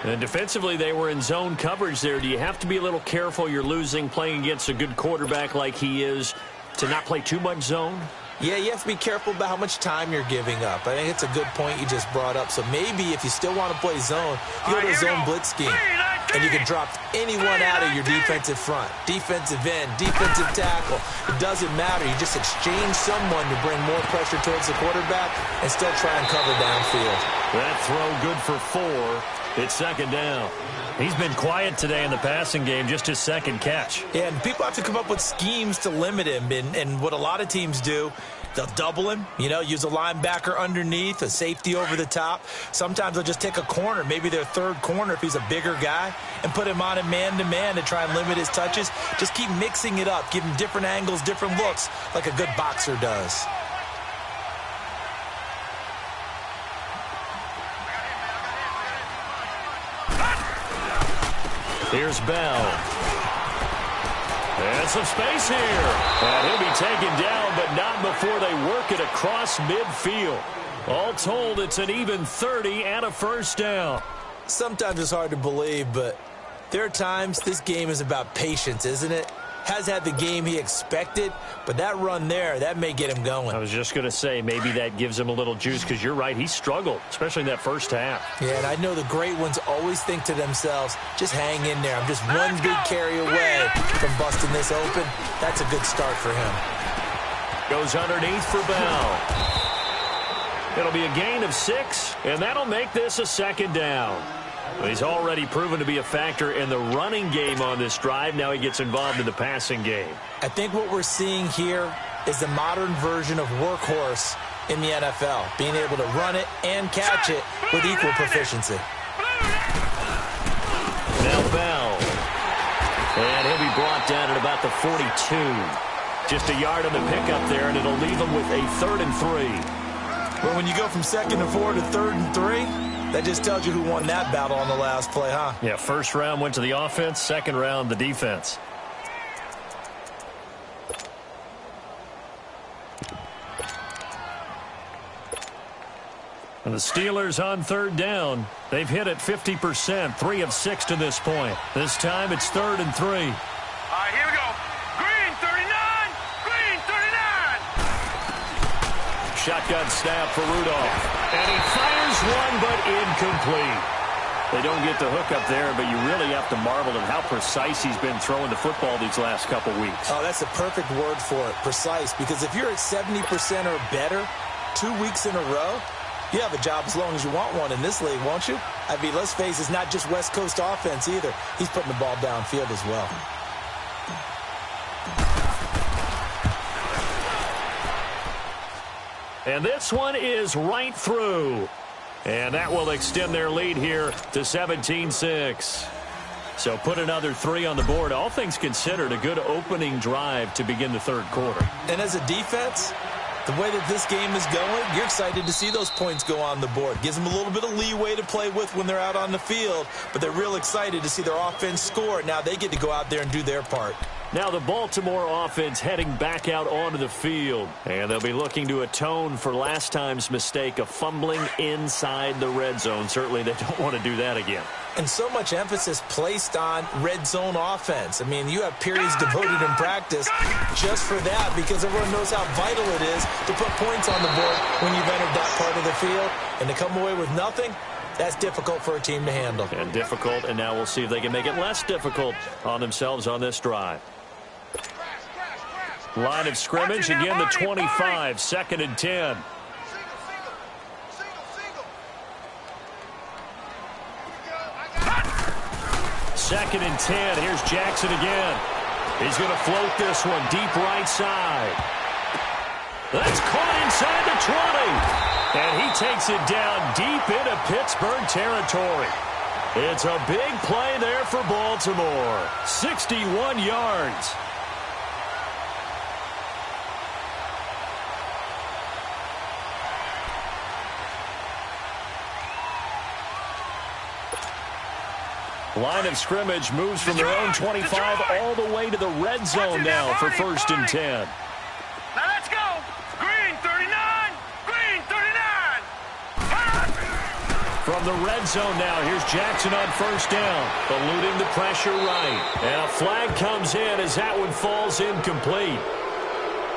And defensively, they were in zone coverage there. Do you have to be a little careful? You're losing, playing against a good quarterback like he is, to not play too much zone? Yeah, you have to be careful about how much time you're giving up. I think it's a good point you just brought up. So maybe if you still want to play zone, you go to a zone blitz scheme. And you can drop anyone out of your defensive front. Defensive end, defensive tackle. It doesn't matter. You just exchange someone to bring more pressure towards the quarterback and still try and cover downfield. That throw good for 4. It's second down. He's been quiet today in the passing game, just his second catch. Yeah, and people have to come up with schemes to limit him. And what a lot of teams do, they'll double him, use a linebacker underneath, a safety over the top. Sometimes they'll just take a corner, maybe their third corner if he's a bigger guy, and put him on a man-to-man to try and limit his touches. Just keep mixing it up, give him different angles, different looks, like a good boxer does. Here's Bell. And some space here. And he'll be taken down, but not before they work it across midfield. All told, it's an even 30 and a first down. Sometimes it's hard to believe, but there are times this game is about patience, isn't it? Has had the game he expected, but that run there, that may get him going. I was just going to say, maybe that gives him a little juice, because you're right, he struggled, especially in that first half. Yeah, and I know the great ones always think to themselves, just hang in there. I'm just one big carry away from busting this open. That's a good start for him. Goes underneath for Bell. It'll be a gain of 6, and that'll make this a second down. He's already proven to be a factor in the running game on this drive. Now he gets involved in the passing game. I think what we're seeing here is the modern version of workhorse in the NFL, being able to run it and catch it with equal proficiency. Now Bell. And he'll be brought down at about the 42. Just a yard on the pickup there, and it'll leave him with a 3rd and 3. Well, when you go from 2nd and 4 to 3rd and 3, that just tells you who won that battle on the last play, huh? Yeah, first round went to the offense, second round the defense. And the Steelers on 3rd down. They've hit it 50%, 3 of 6 to this point. This time it's 3rd and 3. All right, here we go. Green 39, green 39. Shotgun snap for Rudolph. And he fires one, but incomplete. They don't get the hook up there, but you really have to marvel at how precise he's been throwing the football these last couple weeks. Oh, that's a perfect word for it, precise. Because if you're at 70% or better 2 weeks in a row, you have a job as long as you want one in this league, won't you? I mean, let's face it, it's not just West Coast offense either. He's putting the ball downfield as well. And this one is right through. And that will extend their lead here to 17-6. So put another 3 on the board. All things considered, a good opening drive to begin the 3rd quarter. And as a defense, the way that this game is going, you're excited to see those points go on the board. Gives them a little bit of leeway to play with when they're out on the field, but they're real excited to see their offense score. Now they get to go out there and do their part. Now the Baltimore offense heading back out onto the field. And they'll be looking to atone for last time's mistake of fumbling inside the red zone. Certainly they don't want to do that again. And so much emphasis placed on red zone offense. I mean, you have periods devoted in practice just for that, because everyone knows how vital it is to put points on the board when you've entered that part of the field. And to come away with nothing, that's difficult for a team to handle. And difficult, and now we'll see if they can make it less difficult on themselves on this drive. Line of scrimmage, again the 25, 2nd and 10. Second and 10. Here's Jackson again. He's going to float this one deep right side. That's caught inside the 20. And he takes it down deep into Pittsburgh territory. It's a big play there for Baltimore. 61 yards. Line of scrimmage moves from their own 25 all the way to the red zone now for 1st and 10. Now let's go. Green 39, green 39. from the red zone now. Here's Jackson on first down, eluding the pressure right. And a flag comes in as that one falls incomplete.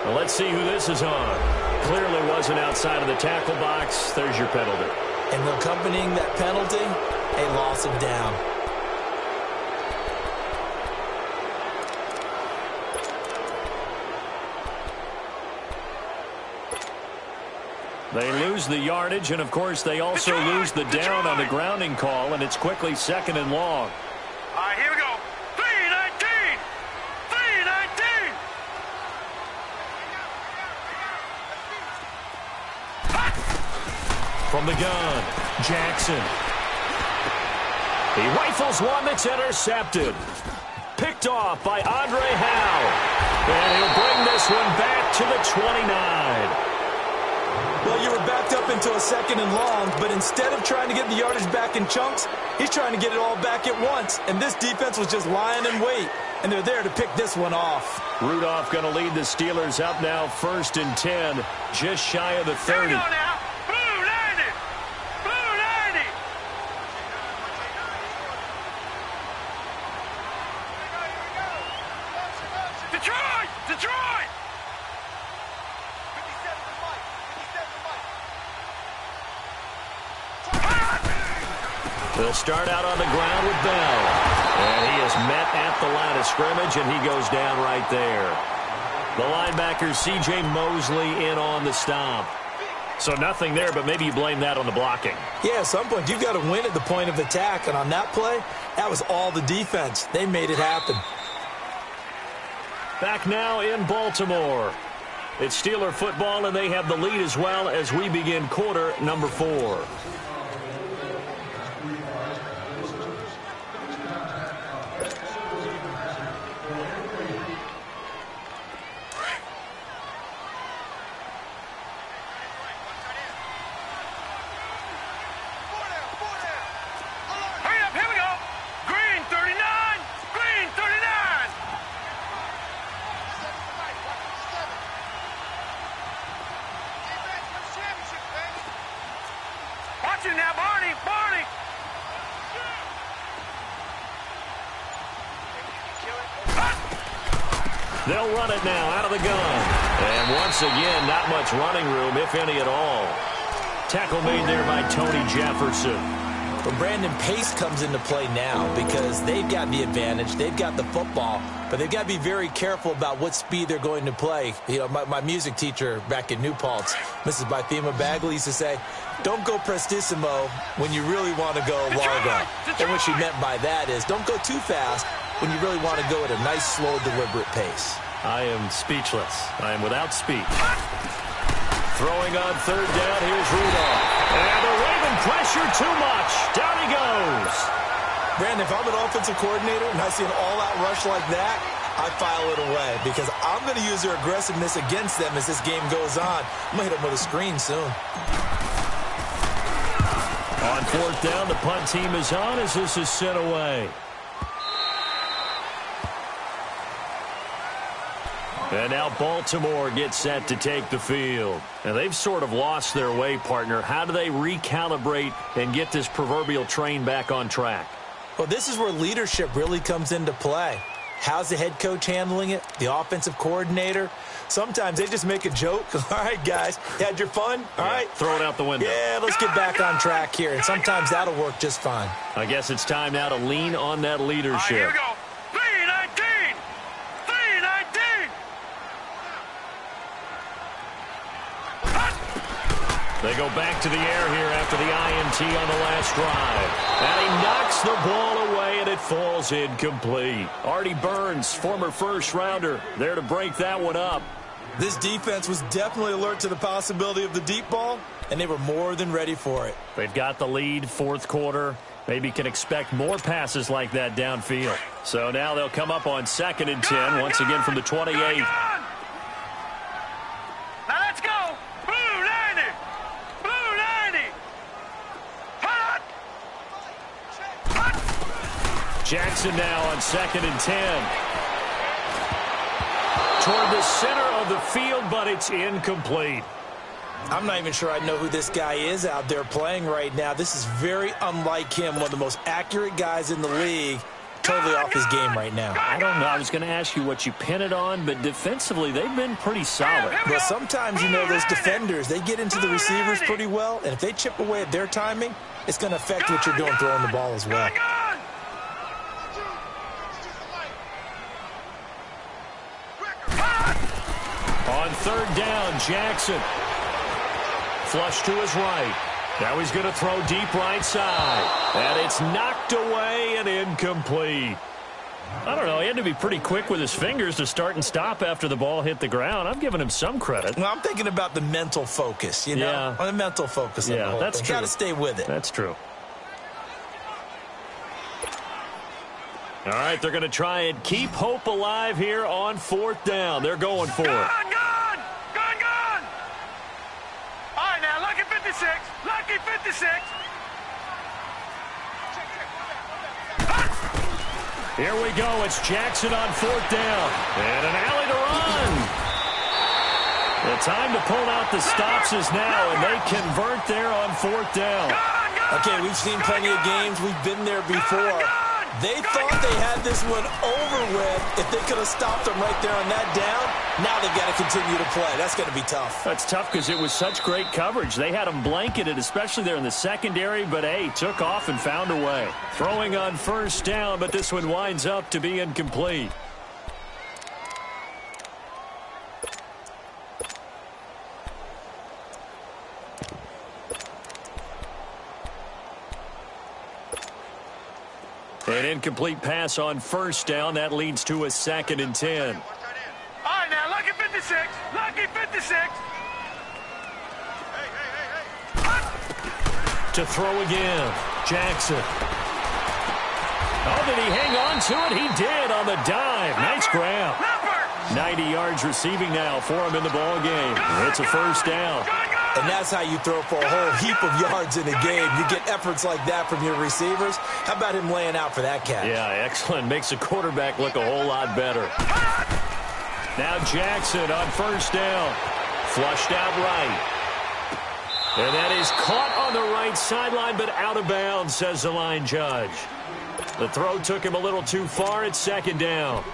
Well, let's see who this is on. Clearly wasn't outside of the tackle box. There's your penalty. And accompanying that penalty, a loss of down. They lose the yardage, and, of course, they also lose the down on the grounding call, and it's quickly 2nd and long. All right, here we go. 3-19. 3-19. From the gun, Jackson. He rifles one that's intercepted. Picked off by Andre Howe. And he'll bring this one back to the 29. Well, you were backed up into a 2nd and long, but instead of trying to get the yardage back in chunks, he's trying to get it all back at once. And this defense was just lying in wait, and they're there to pick this one off. Rudolph going to lead the Steelers up now 1st and 10, just shy of the 30. Here we go now. Blue 90. Blue 90. Detroit! Detroit! They'll start out on the ground with Bell. And he is met at the line of scrimmage, and he goes down right there. The linebacker, C.J. Mosley, in on the stomp. So nothing there, but maybe you blame that on the blocking. Yeah, at some point, you've got to win at the point of attack. And on that play, that was all the defense. They made it happen. Back now in Baltimore. It's Steeler football, and they have the lead as well as we begin quarter number 4. Now, Barney, Barney. They'll run it now out of the gun. And once again, not much running room, if any at all. Tackle made there by Tony Jefferson. But Brandon, pace comes into play now because they've got the advantage. They've got the football, but they've got to be very careful about what speed they're going to play. You know, my music teacher back in New Paltz, Mrs. Bythema Bagley, used to say, don't go prestissimo when you really want to go largo. And what she meant by that is don't go too fast when you really want to go at a nice, slow, deliberate pace. I am speechless. I am without speech. Throwing on 3rd down, here's Rudolph. And the Raven pressure too much. Down he goes. Brandon, if I'm an offensive coordinator and I see an all-out rush like that, I file it away because I'm going to use their aggressiveness against them as this game goes on. I'm going to hit them with a screen soon. On 4th down, the punt team is on as this is sent away. And now Baltimore gets set to take the field. And they've sort of lost their way, partner. How do they recalibrate and get this proverbial train back on track? Well, this is where leadership really comes into play. How's the head coach handling it? The offensive coordinator? Sometimes they just make a joke. All right, guys, you had your fun? All right. Throw it out the window. Yeah, let's get back on track here. And sometimes that'll work just fine. I guess it's time now to lean on that leadership. Here we go. 3-19. 3-19. They go back to the air here after the INT on the last drive. And he knocks the ball away, and it falls incomplete. Artie Burns, former first-rounder, there to break that one up. This defense was definitely alert to the possibility of the deep ball, and they were more than ready for it. They've got the lead, 4th quarter. Maybe can expect more passes like that downfield. So now they'll come up on 2nd and 10, once again from the 28. Now let's go. Blue 90. Blue 90. Hot. Hot. Jackson now on 2nd and 10. Toward the center of the field, but it's incomplete. I'm not even sure I know who this guy is out there playing right now. This is very unlike him, one of the most accurate guys in the league. Totally off his game right now. I don't know. I was going to ask you what you pin it on, but defensively, they've been pretty solid. Well, sometimes, you know, those defenders, they get into the receivers pretty well, and if they chip away at their timing, it's going to affect what you're doing throwing the ball as well. On third down, Jackson. Flush to his right. Now he's going to throw deep right side. And it's knocked away and incomplete. I don't know. He had to be pretty quick with his fingers to start and stop after the ball hit the ground. I'm giving him some credit. Well, I'm thinking about the mental focus, you know? Yeah. On the mental focus. Yeah, that's true. Got to stay with it. That's true. All right, they're going to try and keep hope alive here on fourth down. They're going for it. Lucky 56. Here we go. It's Jackson on fourth down. And an alley to run. The time to pull out the stops is now, and they convert there on fourth down. Okay, we've seen plenty of games. We've been there before. They thought they had this one over with. If they could have stopped them right there on that down, now they've got to continue to play. That's going to be tough. That's tough because it was such great coverage. They had them blanketed, especially there in the secondary, but, hey, took off and found a way. Throwing on first down, but this one winds up to be incomplete. An incomplete pass on first down. That leads to a 2nd and 10. All right, now, lucky 56. Lucky 56. To throw again. Jackson. Oh, did he hang on to it? He did on the dive. Nice grab. 90 yards receiving now for him in the ball game. It's a first down. And that's how you throw for a whole heap of yards in a game. You get efforts like that from your receivers. How about him laying out for that catch? Yeah, excellent. Makes the quarterback look a whole lot better. Now Jackson on first down. Flushed out right. And that is caught on the right sideline, but out of bounds, says the line judge. The throw took him a little too far. It's 2nd down.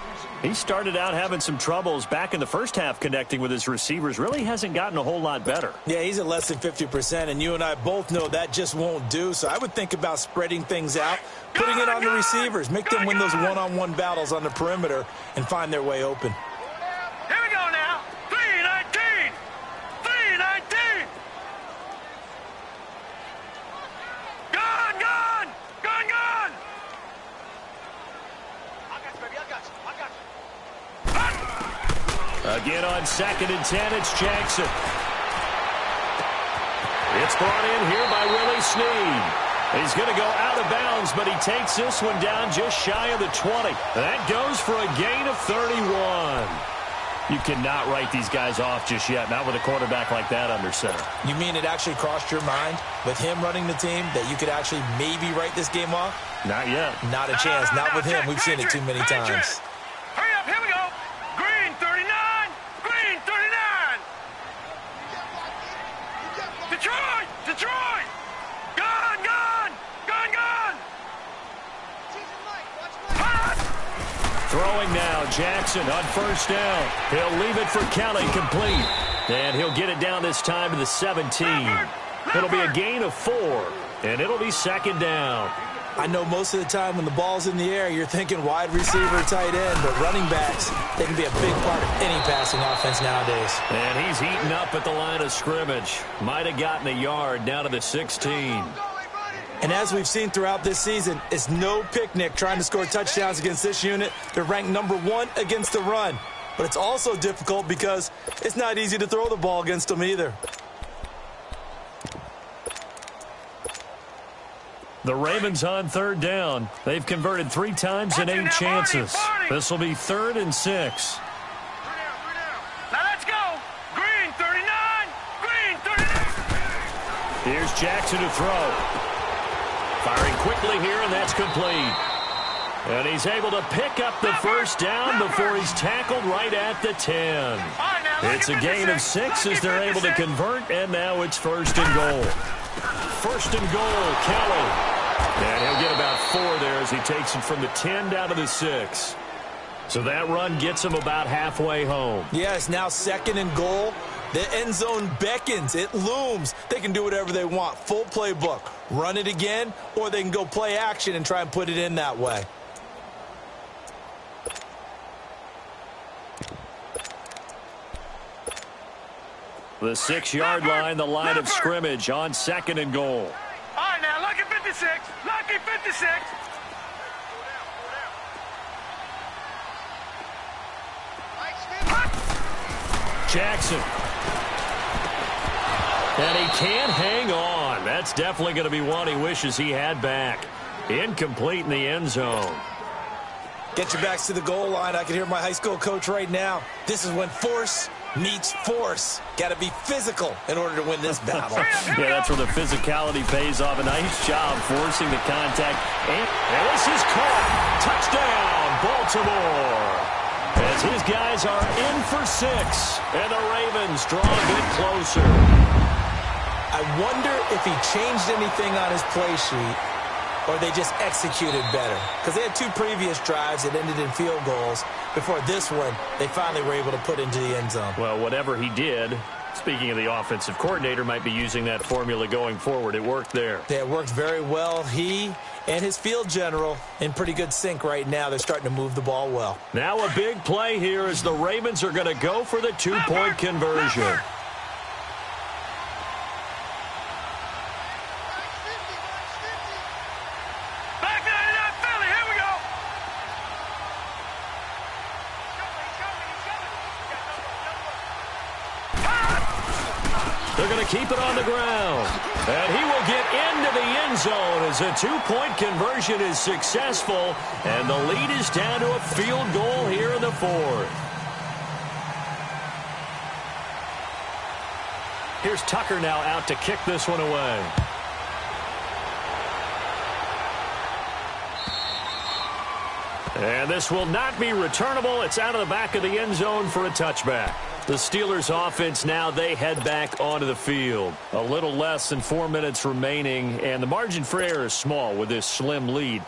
He started out having some troubles back in the first half connecting with his receivers. Really hasn't gotten a whole lot better. Yeah, he's at less than 50%, and you and I both know that just won't do. So I would think about spreading things out, putting it on the receivers, make them win those one-on-one battles on the perimeter and find their way open. Here we go now. 3-19. 3-19. Gone, gone. Gone, gone. I got you, baby. I got you. Again on 2nd and 10, it's Jackson. It's brought in here by Willie Snead. He's going to go out of bounds, but he takes this one down just shy of the 20. That goes for a gain of 31. You cannot write these guys off just yet, not with a quarterback like that under center. You mean it actually crossed your mind with him running the team that you could actually maybe write this game off? Not yet. Not a chance. Not with him. We've seen it too many times. Hurry up. Here we go. Green 39. Green 39. Detroit. Detroit. Gone, gone. Gone, gone. Throwing now, Jackson on first down. He'll leave it for Kelly, complete. And he'll get it down this time to the 17. It'll be a gain of 4, and it'll be 2nd down. I know most of the time when the ball's in the air, you're thinking wide receiver, tight end, but running backs, they can be a big part of any passing offense nowadays. And he's heating up at the line of scrimmage. Might have gotten a yard down to the 16. And as we've seen throughout this season, it's no picnic trying to score touchdowns against this unit. They're ranked #1 against the run. But it's also difficult because it's not easy to throw the ball against them either. The Ravens on third down. They've converted 3 times in 8 chances. This will be 3rd and 6. Now let's go. Green 39. Green 39. Here's Jackson to throw. Firing quickly here, and that's complete. And he's able to pick up the first down before he's tackled right at the 10. All right, now. It's a gain of 6 as they're able to convert, and now it's 1st and goal. 1st and goal, Kelly. And he'll get about 4 there as he takes it from the 10 down to the 6. So that run gets him about halfway home. Yes, now 2nd and goal. The end zone beckons. It looms. They can do whatever they want. Full playbook. Run it again, or they can go play action and try and put it in that way. The 6-yard line, the line of scrimmage on 2nd and goal. All right, now, lucky 56. Lucky 56. Jackson. And he can't hang on. That's definitely going to be one he wishes he had back. Incomplete in the end zone. Get your backs to the goal line. I can hear my high school coach right now. This is when force meets force. Got to be physical in order to win this battle. Yeah, that's where the physicality pays off. A nice job forcing the contact. And this is caught. Touchdown, Baltimore. As his guys are in for 6. And the Ravens draw a bit closer. I wonder if he changed anything on his play sheet, or they just executed better. Because they had 2 previous drives that ended in field goals. Before this one, they finally were able to put into the end zone. Well, whatever he did, speaking of the offensive coordinator, might be using that formula going forward. It worked there. Yeah, it worked very well. He and his field general in pretty good sync right now. They're starting to move the ball well. Now a big play here as the Ravens are going to go for the 2-point conversion. They're going to keep it on the ground. And he will get into the end zone as a 2-point conversion is successful. And the lead is down to a field goal here in the 4th. Here's Tucker now out to kick this one away. And this will not be returnable. It's out of the back of the end zone for a touchback. The Steelers offense now, they head back onto the field. A little less than 4 minutes remaining, and the margin for error is small with this slim lead.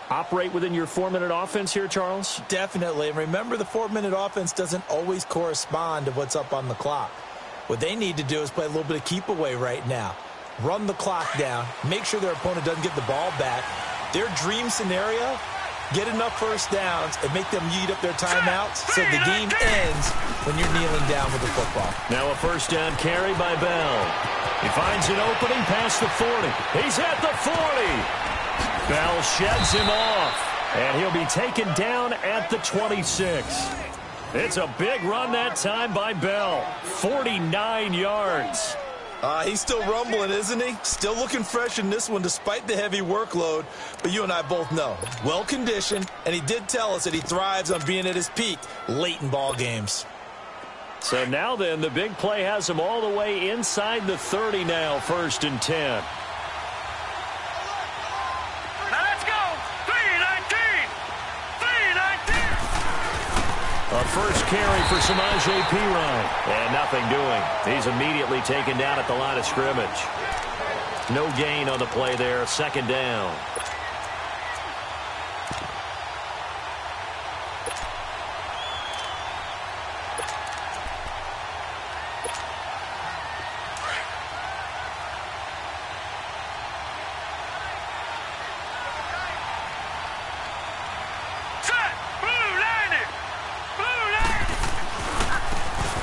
Operate within your 4-minute offense here, Charles? Definitely. And remember, the 4-minute offense doesn't always correspond to what's up on the clock. What they need to do is play a little bit of keep away right now. Run the clock down. Make sure their opponent doesn't get the ball back. Their dream scenario, get enough first downs and make them eat up their timeouts so the game ends when you're kneeling down with the football. Now a first down carry by Bell. He finds an opening past the 40. He's at the 40. Bell sheds him off, and he'll be taken down at the 26. It's a big run that time by Bell. 49 yards. He's still rumbling, isn't he? Still looking fresh in this one despite the heavy workload. But you and I both know, well-conditioned, and he did tell us that he thrives on being at his peak late in ball games. So now then, the big play has him all the way inside the 30 now, 1st and 10. Now let's go. 3-19. 3-19. A first carry for Samaje Perine. And nothing doing. He's immediately taken down at the line of scrimmage. No gain on the play there. 2nd down.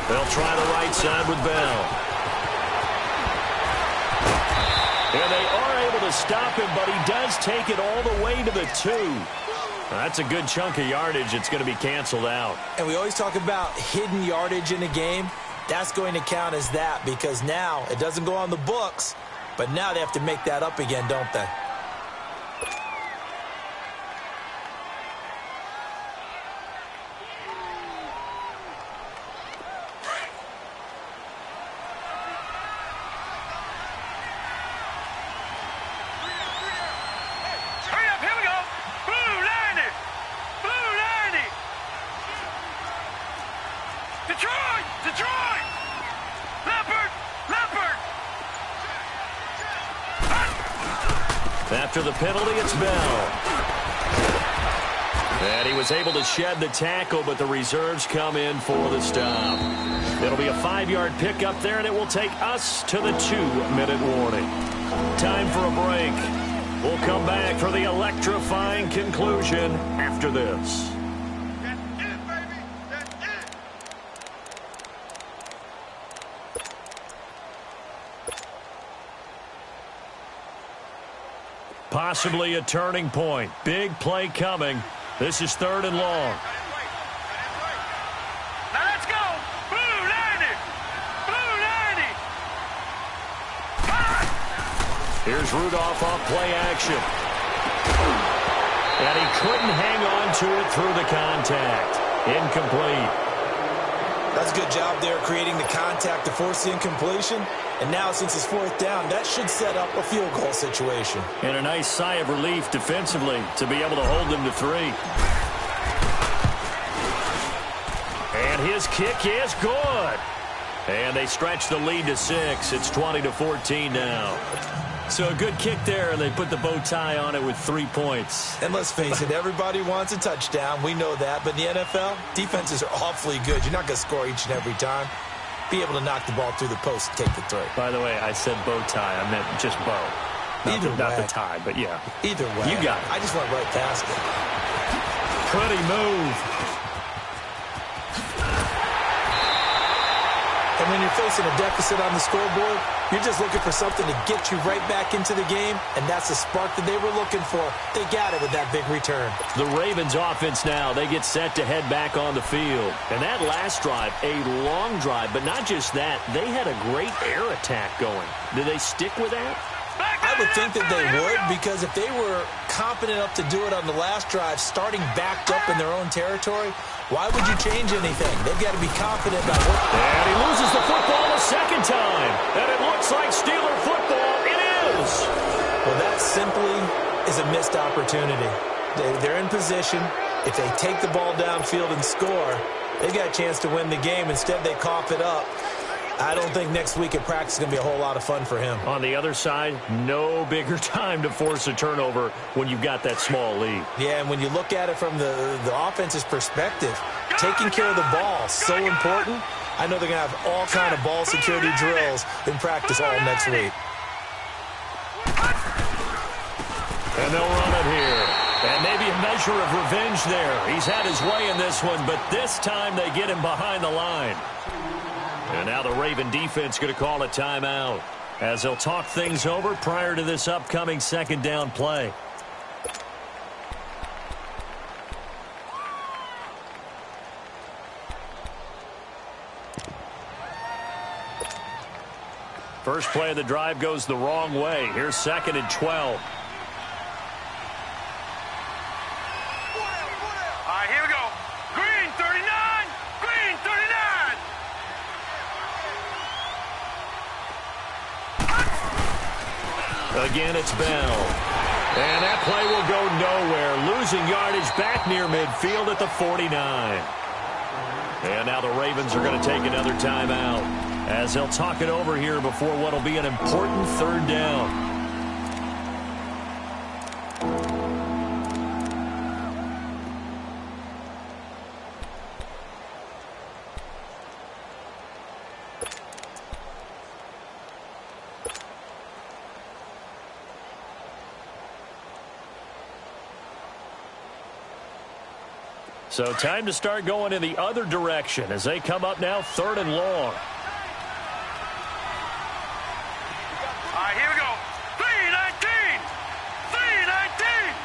They'll try the right side with Bell. And they are able to stop him, but he does take it all the way to the 2. That's a good chunk of yardage. It's going to be canceled out. And we always talk about hidden yardage in a game. That's going to count as that because now it doesn't go on the books, but now they have to make that up again, don't they? Detroit! After the penalty, it's Bell. And he was able to shed the tackle, but the reserves come in for the stop. It'll be a 5-yard pickup there, and it will take us to the 2-minute warning. Time for a break. We'll come back for the electrifying conclusion after this. That's it, baby. That's it. Possibly a turning point. Big play coming. This is 3rd and long. Now let's go. Blue 90. Blue 90. Here's Rudolph off play action. And he couldn't hang on to it through the contact. Incomplete. That's a good job there creating the contact to force the incompletion. And now, since it's 4th down, that should set up a field goal situation. And a nice sigh of relief defensively to be able to hold them to 3. And his kick is good. And they stretch the lead to 6. It's 20-14 now. So a good kick there, and they put the bow tie on it with 3 points. And let's face it, everybody wants a touchdown. We know that. But in the NFL, defenses are awfully good. You're not going to score each and every time. Be able to knock the ball through the post and take the 3. By the way, I said bow tie. I meant just bow. Not the tie, but yeah. Either way. You got it. I just went right past it. Pretty move. And when you're facing a deficit on the scoreboard, you're just looking for something to get you right back into the game, and that's the spark that they were looking for. They got it with that big return. The Ravens offense now, they get set to head back on the field. And that last drive, a long drive, but not just that, they had a great air attack going. Do they stick with that? I would think that they would, because if they were confident enough to do it on the last drive, starting backed up in their own territory, why would you change anything? They've got to be confident about what... And he loses the football a second time. And it looks like Steeler football. It is. Well, that simply is a missed opportunity. They're in position. If they take the ball downfield and score, they've got a chance to win the game. Instead, they cough it up. I don't think next week at practice is going to be a whole lot of fun for him. On the other side, no bigger time to force a turnover when you've got that small lead. Yeah, and when you look at it from the offense's perspective, taking care of the ball so important. I know they're going to have all kind of ball security drills in practice all next week. And they'll run it here. And maybe a measure of revenge there. He's had his way in this one, but this time they get him behind the line. And now the Raven defense going to call a timeout as they'll talk things over prior to this upcoming 2nd down play. First play of the drive goes the wrong way. Here's 2nd and 12. All right, here we go. Green 39. Green 39. Again, it's Bell. And that play will go nowhere. Losing yardage back near midfield at the 49. And now the Ravens are going to take another timeout as they'll talk it over here before what will be an important 3rd down. So time to start going in the other direction as they come up now 3rd and long. All right, here we go. 319. 319.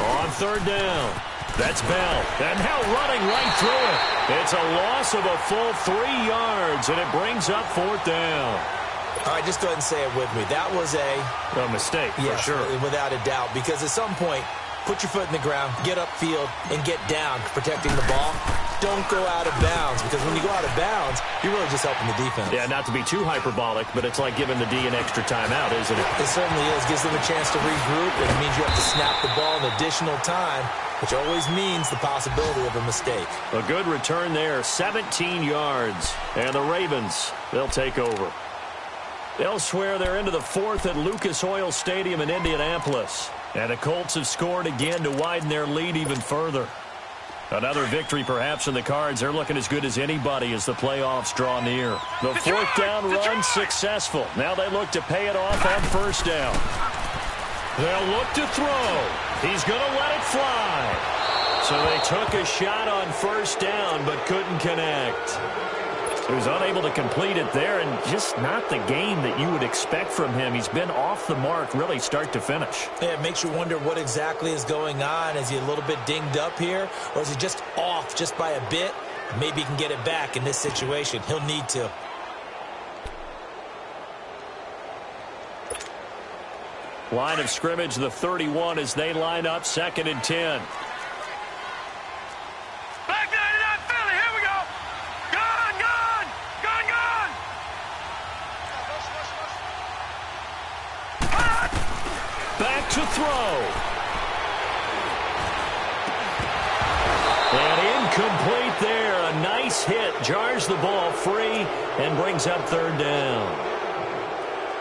On 3rd down. That's Bell. And now running right through it. It's a loss of a full 3 yards, and it brings up 4th down. All right, just go ahead and say it with me. That was a mistake, yes, for sure. Without a doubt, because at some point, put your foot in the ground, get upfield, and get down, protecting the ball. don't go out of bounds, because when you go out of bounds, you're really just helping the defense. Yeah, not to be too hyperbolic, but it's like giving the D an extra timeout, isn't it? It certainly is. Gives them a chance to regroup, and it means you have to snap the ball an additional time, which always means the possibility of a mistake. A good return there, 17 yards. And the Ravens, they'll take over. Elsewhere, they're into the fourth at Lucas Oil Stadium in Indianapolis. And the Colts have scored again to widen their lead even further. Another victory perhaps in the cards. They're looking as good as anybody as the playoffs draw near. The fourth down run successful. Now they look to pay it off on first down. They'll look to throw. He's going to let it fly. So they took a shot on first down but couldn't connect. He was unable to complete it there, and just not the game that you would expect from him. He's been off the mark really start to finish. Yeah, it makes you wonder what exactly is going on. Is he a little bit dinged up here, or is he just off just by a bit? Maybe he can get it back in this situation. He'll need to. Line of scrimmage, the 31 as they line up, 2nd and 10. Back 99 Philly, here we go. Gone, gone, gone, gone. Back to throw. And incomplete there. A nice hit. Jars the ball free and brings up 3rd down.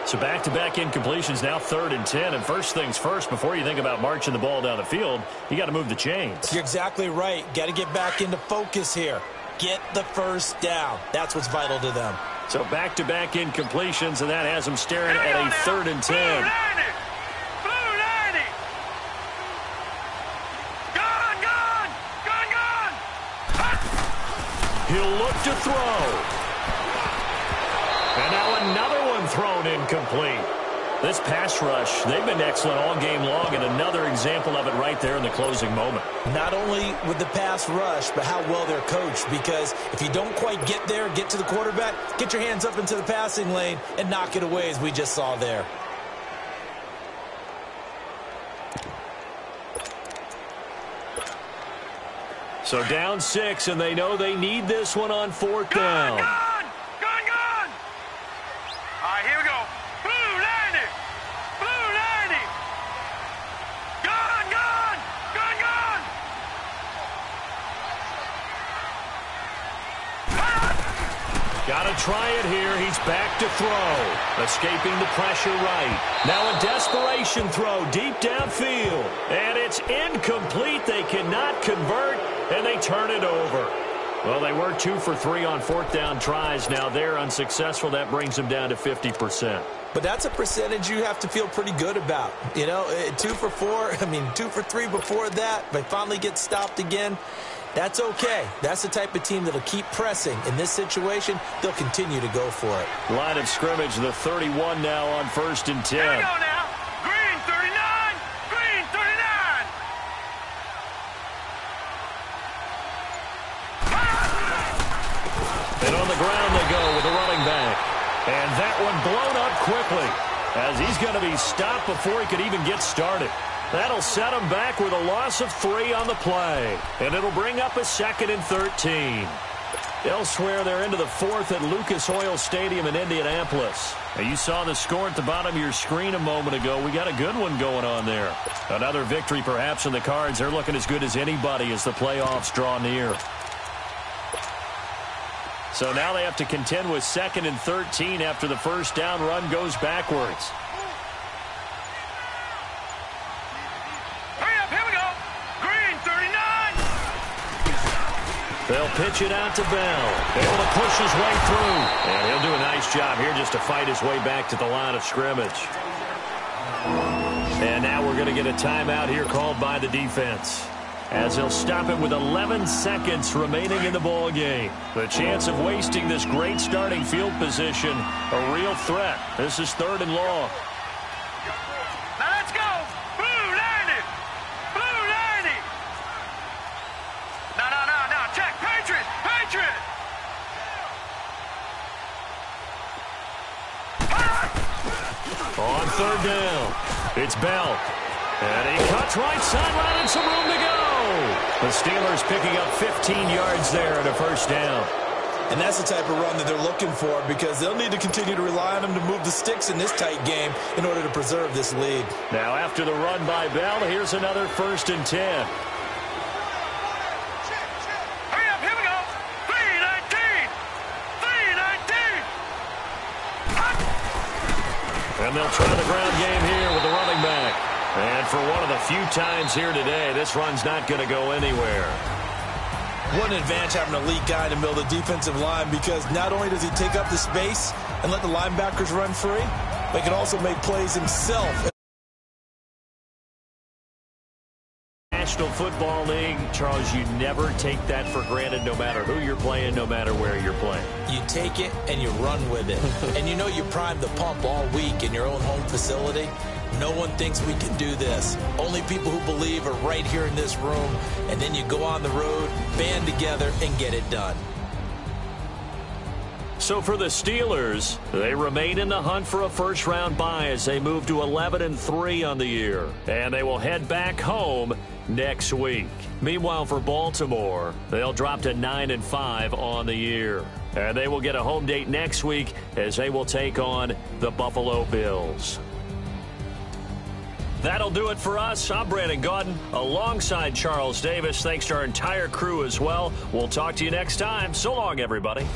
So back-to-back incompletions, now 3rd and 10. And first things first, before you think about marching the ball down the field, you got to move the chains. You're exactly right. Got to get back into focus here. Get the first down. That's what's vital to them. So back-to-back incompletions, and that has them staring at a 3rd and 10. Blue 90. Gone, gone, gone, gone. He'll look to throw. And now another one thrown incomplete. This pass rush, they've been excellent all game long, and another example of it right there in the closing moment. Not only with the pass rush, but how well they're coached, because if you don't quite get there, get to the quarterback, get your hands up into the passing lane and knock it away as we just saw there. So down 6, and they know they need this one on 4th down. Gone, gone, gone. All right, here we go. Blue 90. Blue 90. Gone, gone, gone, gone. Got to try it here. He's back to throw. Escaping the pressure right. Now a desperation throw deep downfield. And it's incomplete. They cannot convert, and they turn it over. Well, they were 2 for 3 on 4th down tries. Now they're unsuccessful. That brings them down to 50%. But that's a percentage you have to feel pretty good about. You know, 2 for 4, 2 for 3 before that. They finally get stopped again. That's okay. That's the type of team that'll keep pressing. In this situation, they'll continue to go for it. Line of scrimmage, the 31 now on 1st and 10. Here we go now. Green 39. Green 39. And on the ground they go with the running back. And that one blown up quickly as he's going to be stopped before he could even get started. That'll set him back with a loss of 3 on the play. And it'll bring up a 2nd and 13. Elsewhere, they're into the 4th at Lucas Oil Stadium in Indianapolis. Now, you saw the score at the bottom of your screen a moment ago. We got a good one going on there. Another victory perhaps in the cards. They're looking as good as anybody as the playoffs draw near. So now they have to contend with 2nd and 13 after the first down run goes backwards. Hurry up, here we go. Green 39. They'll pitch it out to Bell. Able to push his way through. And he'll do a nice job here just to fight his way back to the line of scrimmage. And now we're going to get a timeout here called by the defense, as he'll stop it with 11 seconds remaining in the ball game. The chance of wasting this great starting field position, a real threat. This is 3rd and long. Now let's go. Blue 90. Blue 90. No. Check. Patriot. Patriot. On 3rd down, it's Bell. And he cuts right sideline and some room to go. The Steelers picking up 15 yards there and a first down. And that's the type of run that they're looking for, because they'll need to continue to rely on them to move the sticks in this tight game in order to preserve this lead. Now after the run by Bell, here's another 1st and 10. Hurry up, here we go. 3-19. 3-19. And they'll try the ground game here with the running back. And for one of the few times here today, this run's not going to go anywhere. What an advantage having an elite guy in the middle of the defensive line, because not only does he take up the space and let the linebackers run free, but he can also make plays himself. National Football League, Charles, you never take that for granted, no matter who you're playing, no matter where you're playing. You take it and you run with it. And you know you primed the pump all week in your own home facility. No one thinks we can do this. Only people who believe are right here in this room. And then you go on the road, band together, and get it done. So for the Steelers, they remain in the hunt for a first-round bye as they move to 11-3 on the year. And they will head back home next week. Meanwhile, for Baltimore, they'll drop to 9-5 on the year. And they will get a home date next week as they will take on the Buffalo Bills. That'll do it for us. I'm Brandon Gaudin alongside Charles Davis. Thanks to our entire crew as well. We'll talk to you next time. So long, everybody.